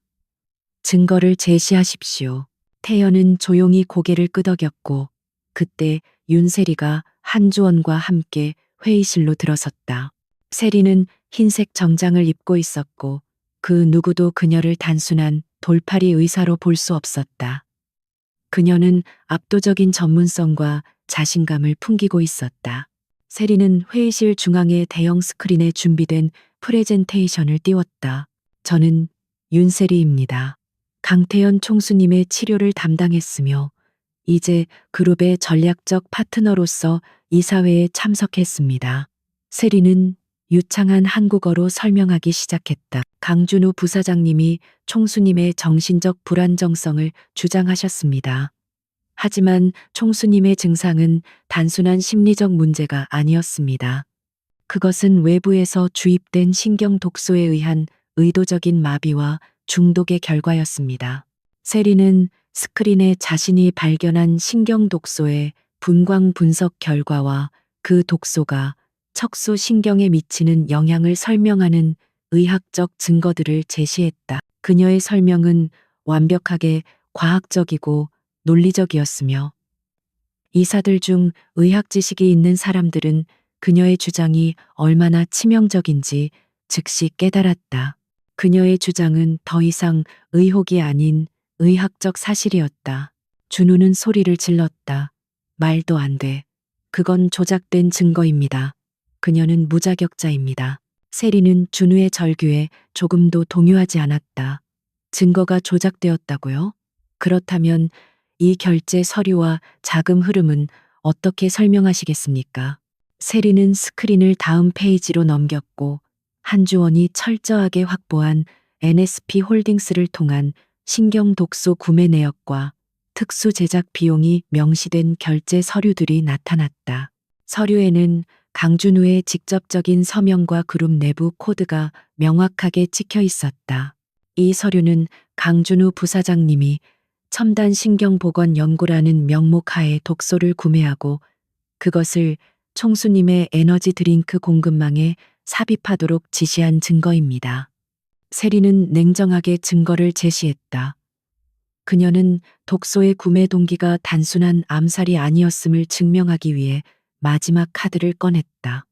증거를 제시하십시오. 태연은 조용히 고개를 끄덕였고 그때 윤세리가 한주원과 함께 회의실로 들어섰다. 세리는 흰색 정장을 입고 있었고 그 누구도 그녀를 단순한 돌팔이 의사로 볼 수 없었다. 그녀는 압도적인 전문성과 자신감을 풍기고 있었다. 세리는 회의실 중앙의 대형 스크린에 준비된 프레젠테이션을 띄웠다. 저는 윤세리입니다. 강태연 총수님의 치료를 담당했으며 이제 그룹의 전략적 파트너로서 이사회에 참석했습니다. 세리는 유창한 한국어로 설명하기 시작했다. 강준우 부사장님이 총수님의 정신적 불안정성을 주장하셨습니다. 하지만 총수님의 증상은 단순한 심리적 문제가 아니었습니다. 그것은 외부에서 주입된 신경 독소에 의한 의도적인 마비와 중독의 결과였습니다. 세리는 스크린에 자신이 발견한 신경 독소의 분광 분석 결과와 그 독소가 척수 신경에 미치는 영향을 설명하는 의학적 증거들을 제시했다. 그녀의 설명은 완벽하게 과학적이고 논리적이었으며 이사들 중 의학 지식이 있는 사람들은 그녀의 주장이 얼마나 치명적인지 즉시 깨달았다. 그녀의 주장은 더 이상 의혹이 아닌 의학적 사실이었다. 준우는 소리를 질렀다. 말도 안 돼. 그건 조작된 증거입니다. 그녀는 무자격자입니다. 세리는 준우의 절규에 조금도 동요하지 않았다. 증거가 조작되었다고요? 그렇다면 이 결제 서류와 자금 흐름은 어떻게 설명하시겠습니까? 세리는 스크린을 다음 페이지로 넘겼고 한주원이 철저하게 확보한 NSP 홀딩스를 통한 신경 독소 구매 내역과 특수 제작 비용이 명시된 결제 서류들이 나타났다. 서류에는 강준우의 직접적인 서명과 그룹 내부 코드가 명확하게 찍혀 있었다. 이 서류는 강준우 부사장님이 첨단 신경보건 연구라는 명목 하에 독소를 구매하고 그것을 총수님의 에너지 드링크 공급망에 삽입하도록 지시한 증거입니다. 세리는 냉정하게 증거를 제시했다. 그녀는 독소의 구매 동기가 단순한 암살이 아니었음을 증명하기 위해 마지막 카드를 꺼냈다.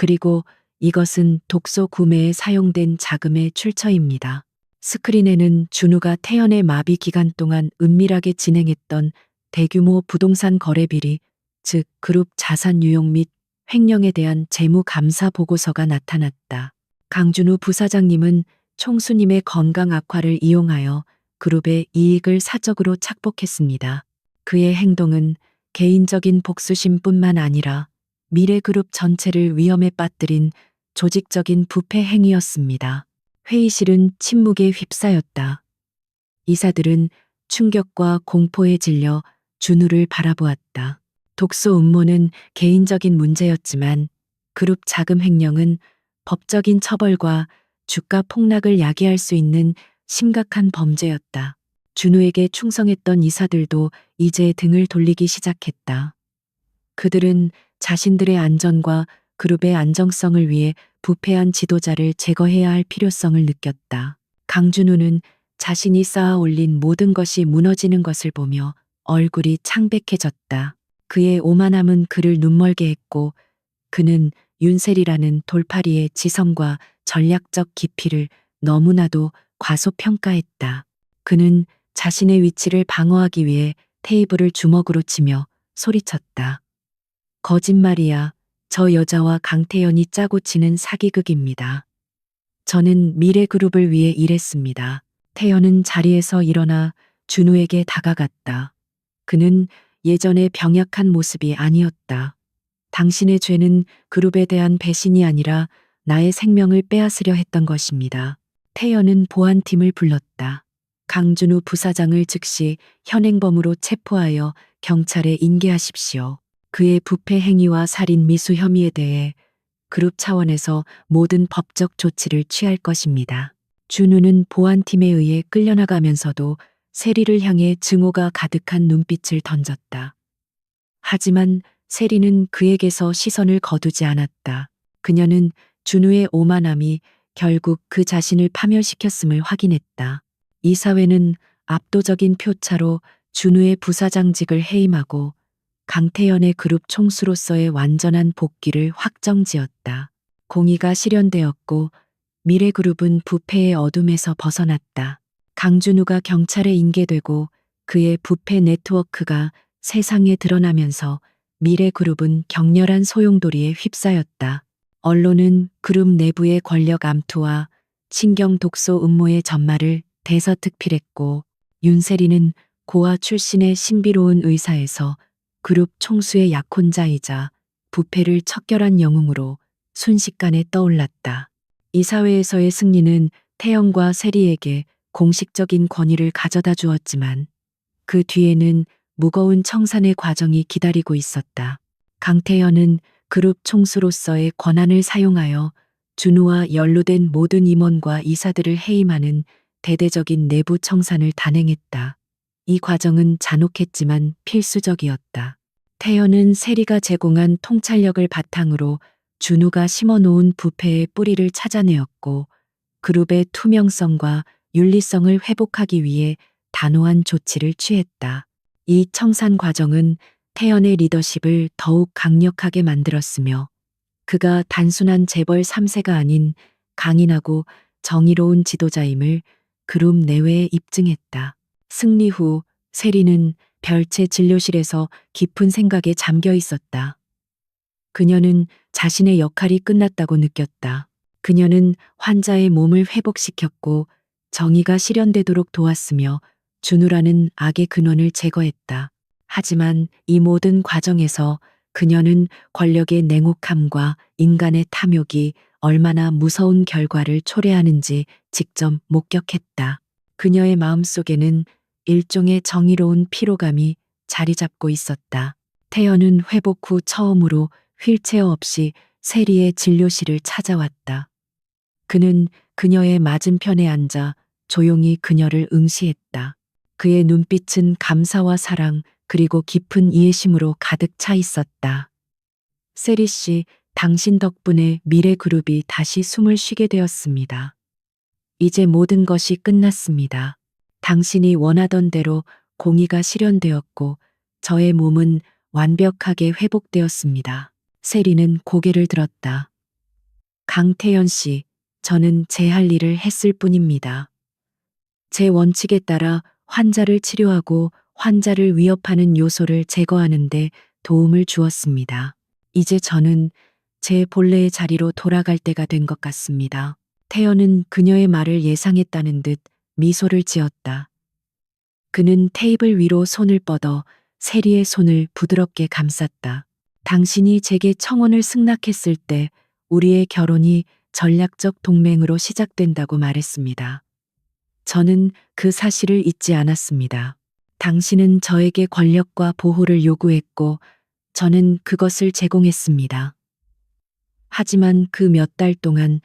그리고 이것은 독소 구매에 사용된 자금의 출처입니다. 스크린에는 준우가 태연의 마비 기간 동안 은밀하게 진행했던 대규모 부동산 거래 비리, 즉 그룹 자산 유용 및 횡령에 대한 재무 감사 보고서가 나타났다. 강준우 부사장님은 총수님의 건강 악화를 이용하여 그룹의 이익을 사적으로 착복했습니다. 그의 행동은 개인적인 복수심뿐만 아니라 미래그룹 전체를 위험에 빠뜨린 조직적인 부패 행위였습니다. 회의실은 침묵에 휩싸였다. 이사들은 충격과 공포에 질려 준우를 바라보았다. 독소 음모는 개인적인 문제였지만 그룹 자금 횡령은 법적인 처벌과 주가 폭락을 야기할 수 있는 심각한 범죄였다. 준우에게 충성했던 이사들도 이제 등을 돌리기 시작했다. 그들은 자신들의 안전과 그룹의 안정성을 위해 부패한 지도자를 제거해야 할 필요성을 느꼈다. 강준우는 자신이 쌓아 올린 모든 것이 무너지는 것을 보며 얼굴이 창백해졌다. 그의 오만함은 그를 눈멀게 했고 그는 윤셀이라는 돌팔이의 지성과 전략적 깊이를 너무나도 과소평가했다. 그는 자신의 위치를 방어하기 위해 테이블을 주먹으로 치며 소리쳤다. 거짓말이야. 저 여자와 강태연이 짜고 치는 사기극입니다. 저는 미래그룹을 위해 일했습니다. 태연은 자리에서 일어나 준우에게 다가갔다. 그는 예전의 병약한 모습이 아니었다. 당신의 죄는 그룹에 대한 배신이 아니라 나의 생명을 빼앗으려 했던 것입니다. 태연은 보안팀을 불렀다. 강준우 부사장을 즉시 현행범으로 체포하여 경찰에 인계하십시오. 그의 부패 행위와 살인 미수 혐의에 대해 그룹 차원에서 모든 법적 조치를 취할 것입니다. 준우는 보안팀에 의해 끌려나가면서도 세리를 향해 증오가 가득한 눈빛을 던졌다. 하지만 세리는 그에게서 시선을 거두지 않았다. 그녀는 준우의 오만함이 결국 그 자신을 파멸시켰음을 확인했다. 이사회는 압도적인 표차로 준우의 부사장직을 해임하고 강태연의 그룹 총수로서의 완전한 복귀를 확정지었다. 공의가 실현되었고 미래그룹은 부패의 어둠에서 벗어났다. 강준우가 경찰에 인계되고 그의 부패 네트워크가 세상에 드러나면서 미래그룹은 격렬한 소용돌이에 휩싸였다. 언론은 그룹 내부의 권력 암투와 친경 독소 음모의 전말을 대서특필했고 윤세리는 고아 출신의 신비로운 의사에서 그룹 총수의 약혼자이자 부패를 척결한 영웅으로 순식간에 떠올랐다. 이사회에서의 승리는 태영과 세리에게 공식적인 권위를 가져다 주었지만 그 뒤에는 무거운 청산의 과정이 기다리고 있었다. 강태현은 그룹 총수로서의 권한을 사용하여 준우와 연루된 모든 임원과 이사들을 해임하는 대대적인 내부 청산을 단행했다. 이 과정은 잔혹했지만 필수적이었다. 태연은 세리가 제공한 통찰력을 바탕으로 준우가 심어놓은 부패의 뿌리를 찾아내었고 그룹의 투명성과 윤리성을 회복하기 위해 단호한 조치를 취했다. 이 청산 과정은 태연의 리더십을 더욱 강력하게 만들었으며 그가 단순한 재벌 3세가 아닌 강인하고 정의로운 지도자임을 그룹 내외에 입증했다. 승리 후 세리는 별채 진료실에서 깊은 생각에 잠겨 있었다. 그녀는 자신의 역할이 끝났다고 느꼈다. 그녀는 환자의 몸을 회복시켰고 정의가 실현되도록 도왔으며 준우라는 악의 근원을 제거했다. 하지만 이 모든 과정에서 그녀는 권력의 냉혹함과 인간의 탐욕이 얼마나 무서운 결과를 초래하는지 직접 목격했다. 그녀의 마음속에는 일종의 정의로운 피로감이 자리 잡고 있었다. 태연은 회복 후 처음으로 휠체어 없이 세리의 진료실을 찾아왔다. 그는 그녀의 맞은편에 앉아 조용히 그녀를 응시했다. 그의 눈빛은 감사와 사랑 그리고 깊은 이해심으로 가득 차 있었다. 세리 씨, 당신 덕분에 미래그룹이 다시 숨을 쉬게 되었습니다. 이제 모든 것이 끝났습니다. 당신이 원하던 대로 공의가 실현되었고 저의 몸은 완벽하게 회복되었습니다. 세리는 고개를 들었다. 강태현 씨, 저는 제 할 일을 했을 뿐입니다. 제 원칙에 따라 환자를 치료하고 환자를 위협하는 요소를 제거하는데 도움을 주었습니다. 이제 저는 제 본래의 자리로 돌아갈 때가 된 것 같습니다. 태연은 그녀의 말을 예상했다는 듯 미소를 지었다. 그는 테이블 위로 손을 뻗어 세리의 손을 부드럽게 감쌌다. 당신이 제게 청혼을 승낙했을 때 우리의 결혼이 전략적 동맹으로 시작된다고 말했습니다. 저는 그 사실을 잊지 않았습니다. 당신은 저에게 권력과 보호를 요구했고 저는 그것을 제공했습니다. 하지만 그 몇 달 동안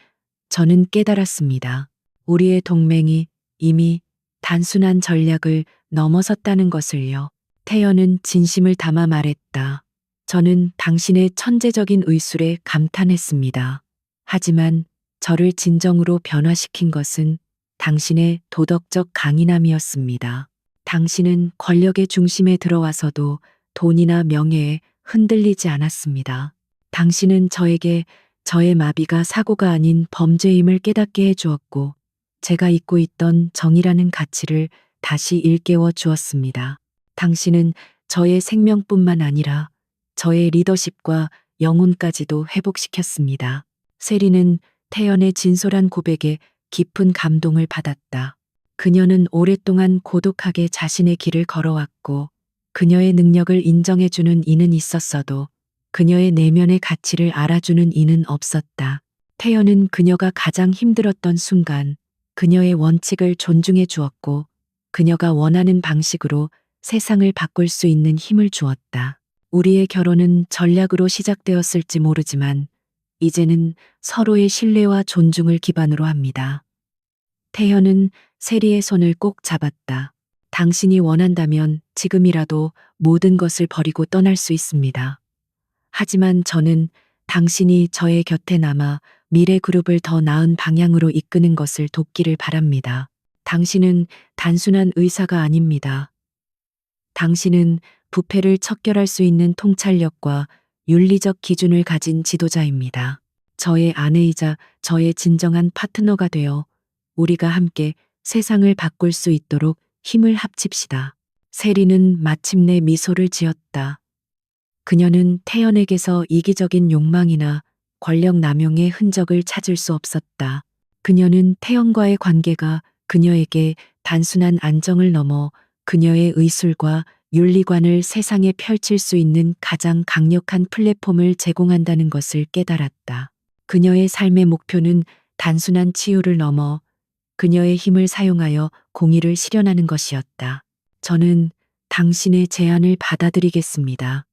저는 깨달았습니다. 우리의 동맹이 이미 단순한 전략을 넘어섰다는 것을요. 태연은 진심을 담아 말했다. 저는 당신의 천재적인 의술에 감탄했습니다. 하지만 저를 진정으로 변화시킨 것은 당신의 도덕적 강인함이었습니다. 당신은 권력의 중심에 들어와서도 돈이나 명예에 흔들리지 않았습니다. 당신은 저에게 저의 마비가 사고가 아닌 범죄임을 깨닫게 해주었고, 제가 잊고 있던 정의라는 가치를 다시 일깨워 주었습니다. 당신은 저의 생명뿐만 아니라 저의 리더십과 영혼까지도 회복시켰습니다. 세리는 태연의 진솔한 고백에 깊은 감동을 받았다. 그녀는 오랫동안 고독하게 자신의 길을 걸어왔고, 그녀의 능력을 인정해주는 이는 있었어도 그녀의 내면의 가치를 알아주는 이는 없었다. 태연은 그녀가 가장 힘들었던 순간 그녀의 원칙을 존중해 주었고 그녀가 원하는 방식으로 세상을 바꿀 수 있는 힘을 주었다. 우리의 결혼은 전략으로 시작되었을지 모르지만 이제는 서로의 신뢰와 존중을 기반으로 합니다. 태연은 세리의 손을 꼭 잡았다. 당신이 원한다면 지금이라도 모든 것을 버리고 떠날 수 있습니다. 하지만 저는 당신이 저의 곁에 남아 미래 그룹을 더 나은 방향으로 이끄는 것을 돕기를 바랍니다. 당신은 단순한 의사가 아닙니다. 당신은 부패를 척결할 수 있는 통찰력과 윤리적 기준을 가진 지도자입니다. 저의 아내이자 저의 진정한 파트너가 되어 우리가 함께 세상을 바꿀 수 있도록 힘을 합칩시다. 세리는 마침내 미소를 지었다. 그녀는 태연에게서 이기적인 욕망이나 권력 남용의 흔적을 찾을 수 없었다. 그녀는 태연과의 관계가 그녀에게 단순한 안정을 넘어 그녀의 의술과 윤리관을 세상에 펼칠 수 있는 가장 강력한 플랫폼을 제공한다는 것을 깨달았다. 그녀의 삶의 목표는 단순한 치유를 넘어 그녀의 힘을 사용하여 공의를 실현하는 것이었다. 저는 당신의 제안을 받아들이겠습니다.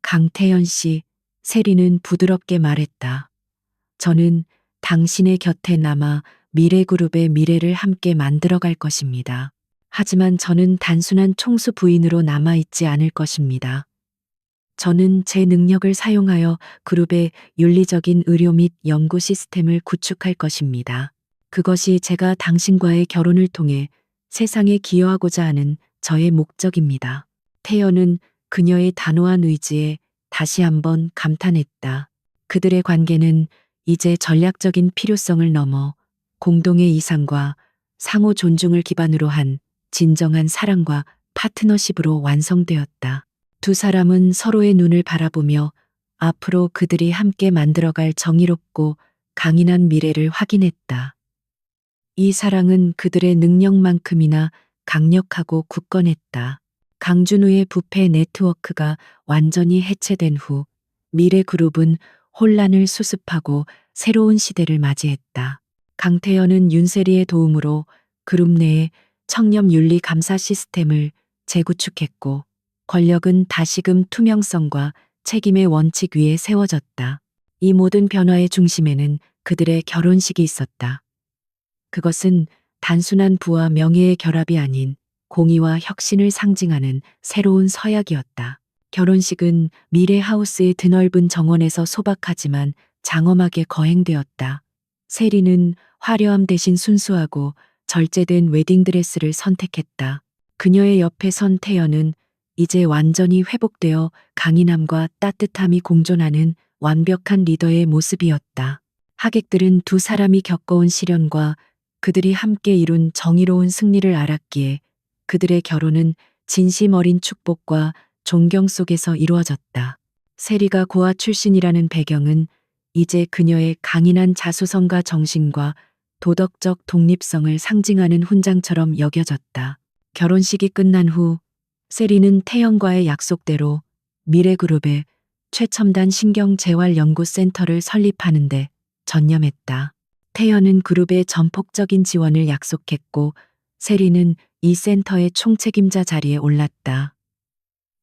강태연 씨, 세리는 부드럽게 말했다. 저는 당신의 곁에 남아 미래그룹의 미래를 함께 만들어갈 것입니다. 하지만 저는 단순한 총수 부인으로 남아있지 않을 것입니다. 저는 제 능력을 사용하여 그룹의 윤리적인 의료 및 연구 시스템을 구축할 것입니다. 그것이 제가 당신과의 결혼을 통해 세상에 기여하고자 하는 저의 목적입니다. 태연은 그녀의 단호한 의지에 다시 한번 감탄했다. 그들의 관계는 이제 전략적인 필요성을 넘어 공동의 이상과 상호 존중을 기반으로 한 진정한 사랑과 파트너십으로 완성되었다. 두 사람은 서로의 눈을 바라보며 앞으로 그들이 함께 만들어갈 정의롭고 강인한 미래를 확인했다. 이 사랑은 그들의 능력만큼이나 강력하고 굳건했다. 강준우의 부패 네트워크가 완전히 해체된 후 미래그룹은 혼란을 수습하고 새로운 시대를 맞이했다. 강태현은 윤세리의 도움으로 그룹 내에 청렴 윤리 감사 시스템을 재구축했고 권력은 다시금 투명성과 책임의 원칙 위에 세워졌다. 이 모든 변화의 중심에는 그들의 결혼식이 있었다. 그것은 단순한 부와 명예의 결합이 아닌 공의와 혁신을 상징하는 새로운 서약이었다. 결혼식은 미래 하우스의 드넓은 정원에서 소박하지만 장엄하게 거행되었다. 세리는 화려함 대신 순수하고 절제된 웨딩드레스를 선택했다. 그녀의 옆에 선 태연은 이제 완전히 회복되어 강인함과 따뜻함이 공존하는 완벽한 리더의 모습이었다. 하객들은 두 사람이 겪어온 시련과 그들이 함께 이룬 정의로운 승리를 알았기에 그들의 결혼은 진심 어린 축복과 존경 속에서 이루어졌다. 세리가 고아 출신이라는 배경은 이제 그녀의 강인한 자수성가 정신과 도덕적 독립성을 상징하는 훈장처럼 여겨졌다. 결혼식이 끝난 후 세리는 태연과의 약속대로 미래그룹의 최첨단 신경재활연구센터를 설립하는데 전념했다. 태연은 그룹의 전폭적인 지원을 약속했고 세리는 이 센터의 총책임자 자리에 올랐다.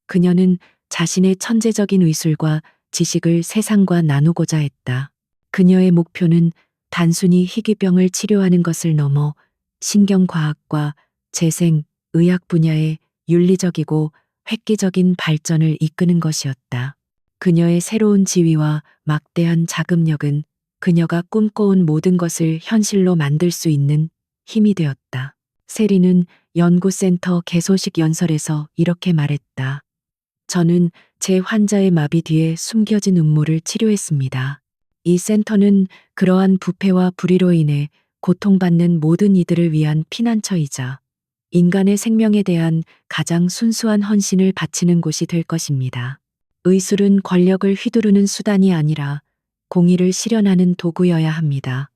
그녀는 자신의 천재적인 의술과 지식을 세상과 나누고자 했다. 그녀의 목표는 단순히 희귀병을 치료하는 것을 넘어 신경과학과 재생, 의학 분야의 윤리적이고 획기적인 발전을 이끄는 것이었다. 그녀의 새로운 지위와 막대한 자금력은 그녀가 꿈꿔온 모든 것을 현실로 만들 수 있는 힘이 되었다. 세리는 연구센터 개소식 연설에서 이렇게 말했다. 저는 제 환자의 마비 뒤에 숨겨진 음모를 치료했습니다. 이 센터는 그러한 부패와 불의로 인해 고통받는 모든 이들을 위한 피난처이자 인간의 생명에 대한 가장 순수한 헌신을 바치는 곳이 될 것입니다. 의술은 권력을 휘두르는 수단이 아니라 공의를 실현하는 도구여야 합니다.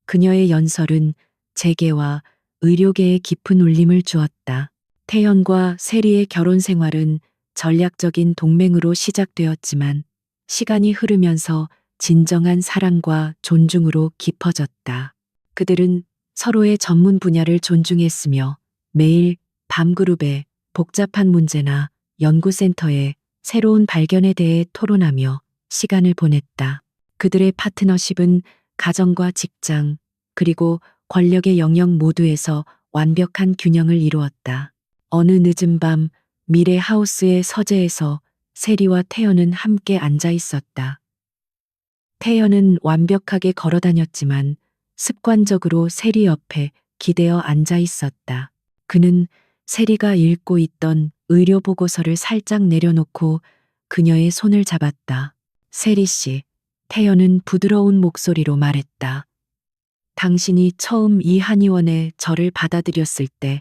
그녀의 연설은 재계와 의료계에 깊은 울림을 주었다. 태연과 세리의 결혼 생활은 전략적인 동맹으로 시작되었지만 시간이 흐르면서 진정한 사랑과 존중으로 깊어졌다. 그들은 서로의 전문 분야를 존중했으며 매일 밤그룹의 복잡한 문제나 연구센터의 새로운 발견에 대해 토론하며 시간을 보냈다. 그들의 파트너십은 가정과 직장, 그리고 권력의 영역 모두에서 완벽한 균형을 이루었다. 어느 늦은 밤 미래 하우스의 서재에서 세리와 태연은 함께 앉아 있었다. 태연은 완벽하게 걸어 다녔지만 습관적으로 세리 옆에 기대어 앉아 있었다. 그는 세리가 읽고 있던 의료 보고서를 살짝 내려놓고 그녀의 손을 잡았다. 세리 씨, 태연은 부드러운 목소리로 말했다. 당신이 처음 이 한의원에 저를 받아들였을 때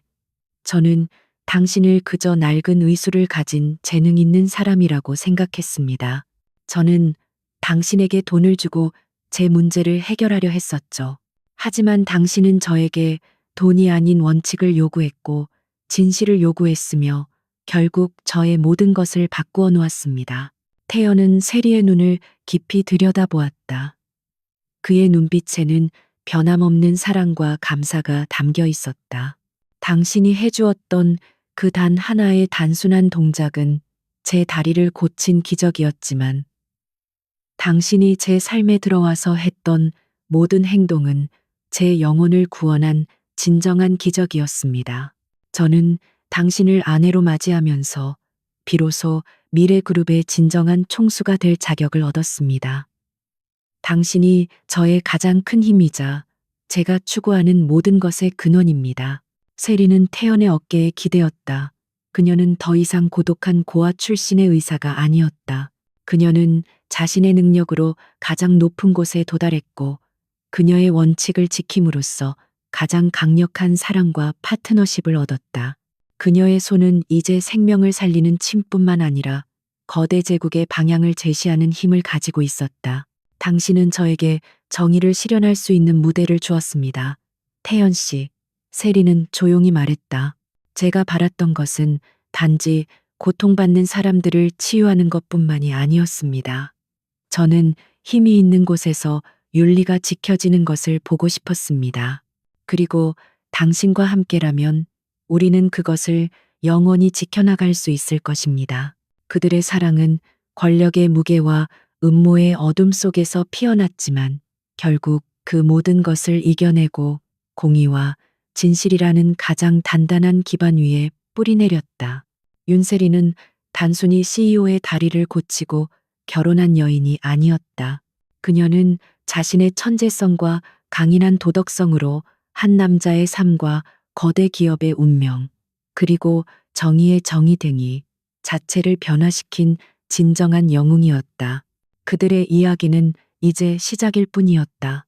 저는 당신을 그저 낡은 의술을 가진 재능 있는 사람이라고 생각했습니다. 저는 당신에게 돈을 주고 제 문제를 해결하려 했었죠. 하지만 당신은 저에게 돈이 아닌 원칙을 요구했고 진실을 요구했으며 결국 저의 모든 것을 바꾸어 놓았습니다. 태연은 세리의 눈을 깊이 들여다보았다. 그의 눈빛에는 변함없는 사랑과 감사가 담겨 있었다. 당신이 해주었던 그 단 하나의 단순한 동작은 제 다리를 고친 기적이었지만 당신이 제 삶에 들어와서 했던 모든 행동은 제 영혼을 구원한 진정한 기적이었습니다. 저는 당신을 아내로 맞이하면서 비로소 미래그룹의 진정한 총수가 될 자격을 얻었습니다. 당신이 저의 가장 큰 힘이자 제가 추구하는 모든 것의 근원입니다. 세리는 태연의 어깨에 기대었다. 그녀는 더 이상 고독한 고아 출신의 의사가 아니었다. 그녀는 자신의 능력으로 가장 높은 곳에 도달했고 그녀의 원칙을 지킴으로써 가장 강력한 사랑과 파트너십을 얻었다. 그녀의 손은 이제 생명을 살리는 침뿐만 아니라 거대 제국의 방향을 제시하는 힘을 가지고 있었다. 당신은 저에게 정의를 실현할 수 있는 무대를 주었습니다. 태연 씨, 세리는 조용히 말했다. 제가 바랐던 것은 단지 고통받는 사람들을 치유하는 것뿐만이 아니었습니다. 저는 힘이 있는 곳에서 윤리가 지켜지는 것을 보고 싶었습니다. 그리고 당신과 함께라면 우리는 그것을 영원히 지켜나갈 수 있을 것입니다. 그들의 사랑은 권력의 무게와 음모의 어둠 속에서 피어났지만 결국 그 모든 것을 이겨내고 공의와 진실이라는 가장 단단한 기반 위에 뿌리내렸다. 윤세리는 단순히 CEO의 다리를 고치고 결혼한 여인이 아니었다. 그녀는 자신의 천재성과 강인한 도덕성으로 한 남자의 삶과 거대 기업의 운명, 그리고 정의의 정의댕이 자체를 변화시킨 진정한 영웅이었다. 그들의 이야기는 이제 시작일 뿐이었다.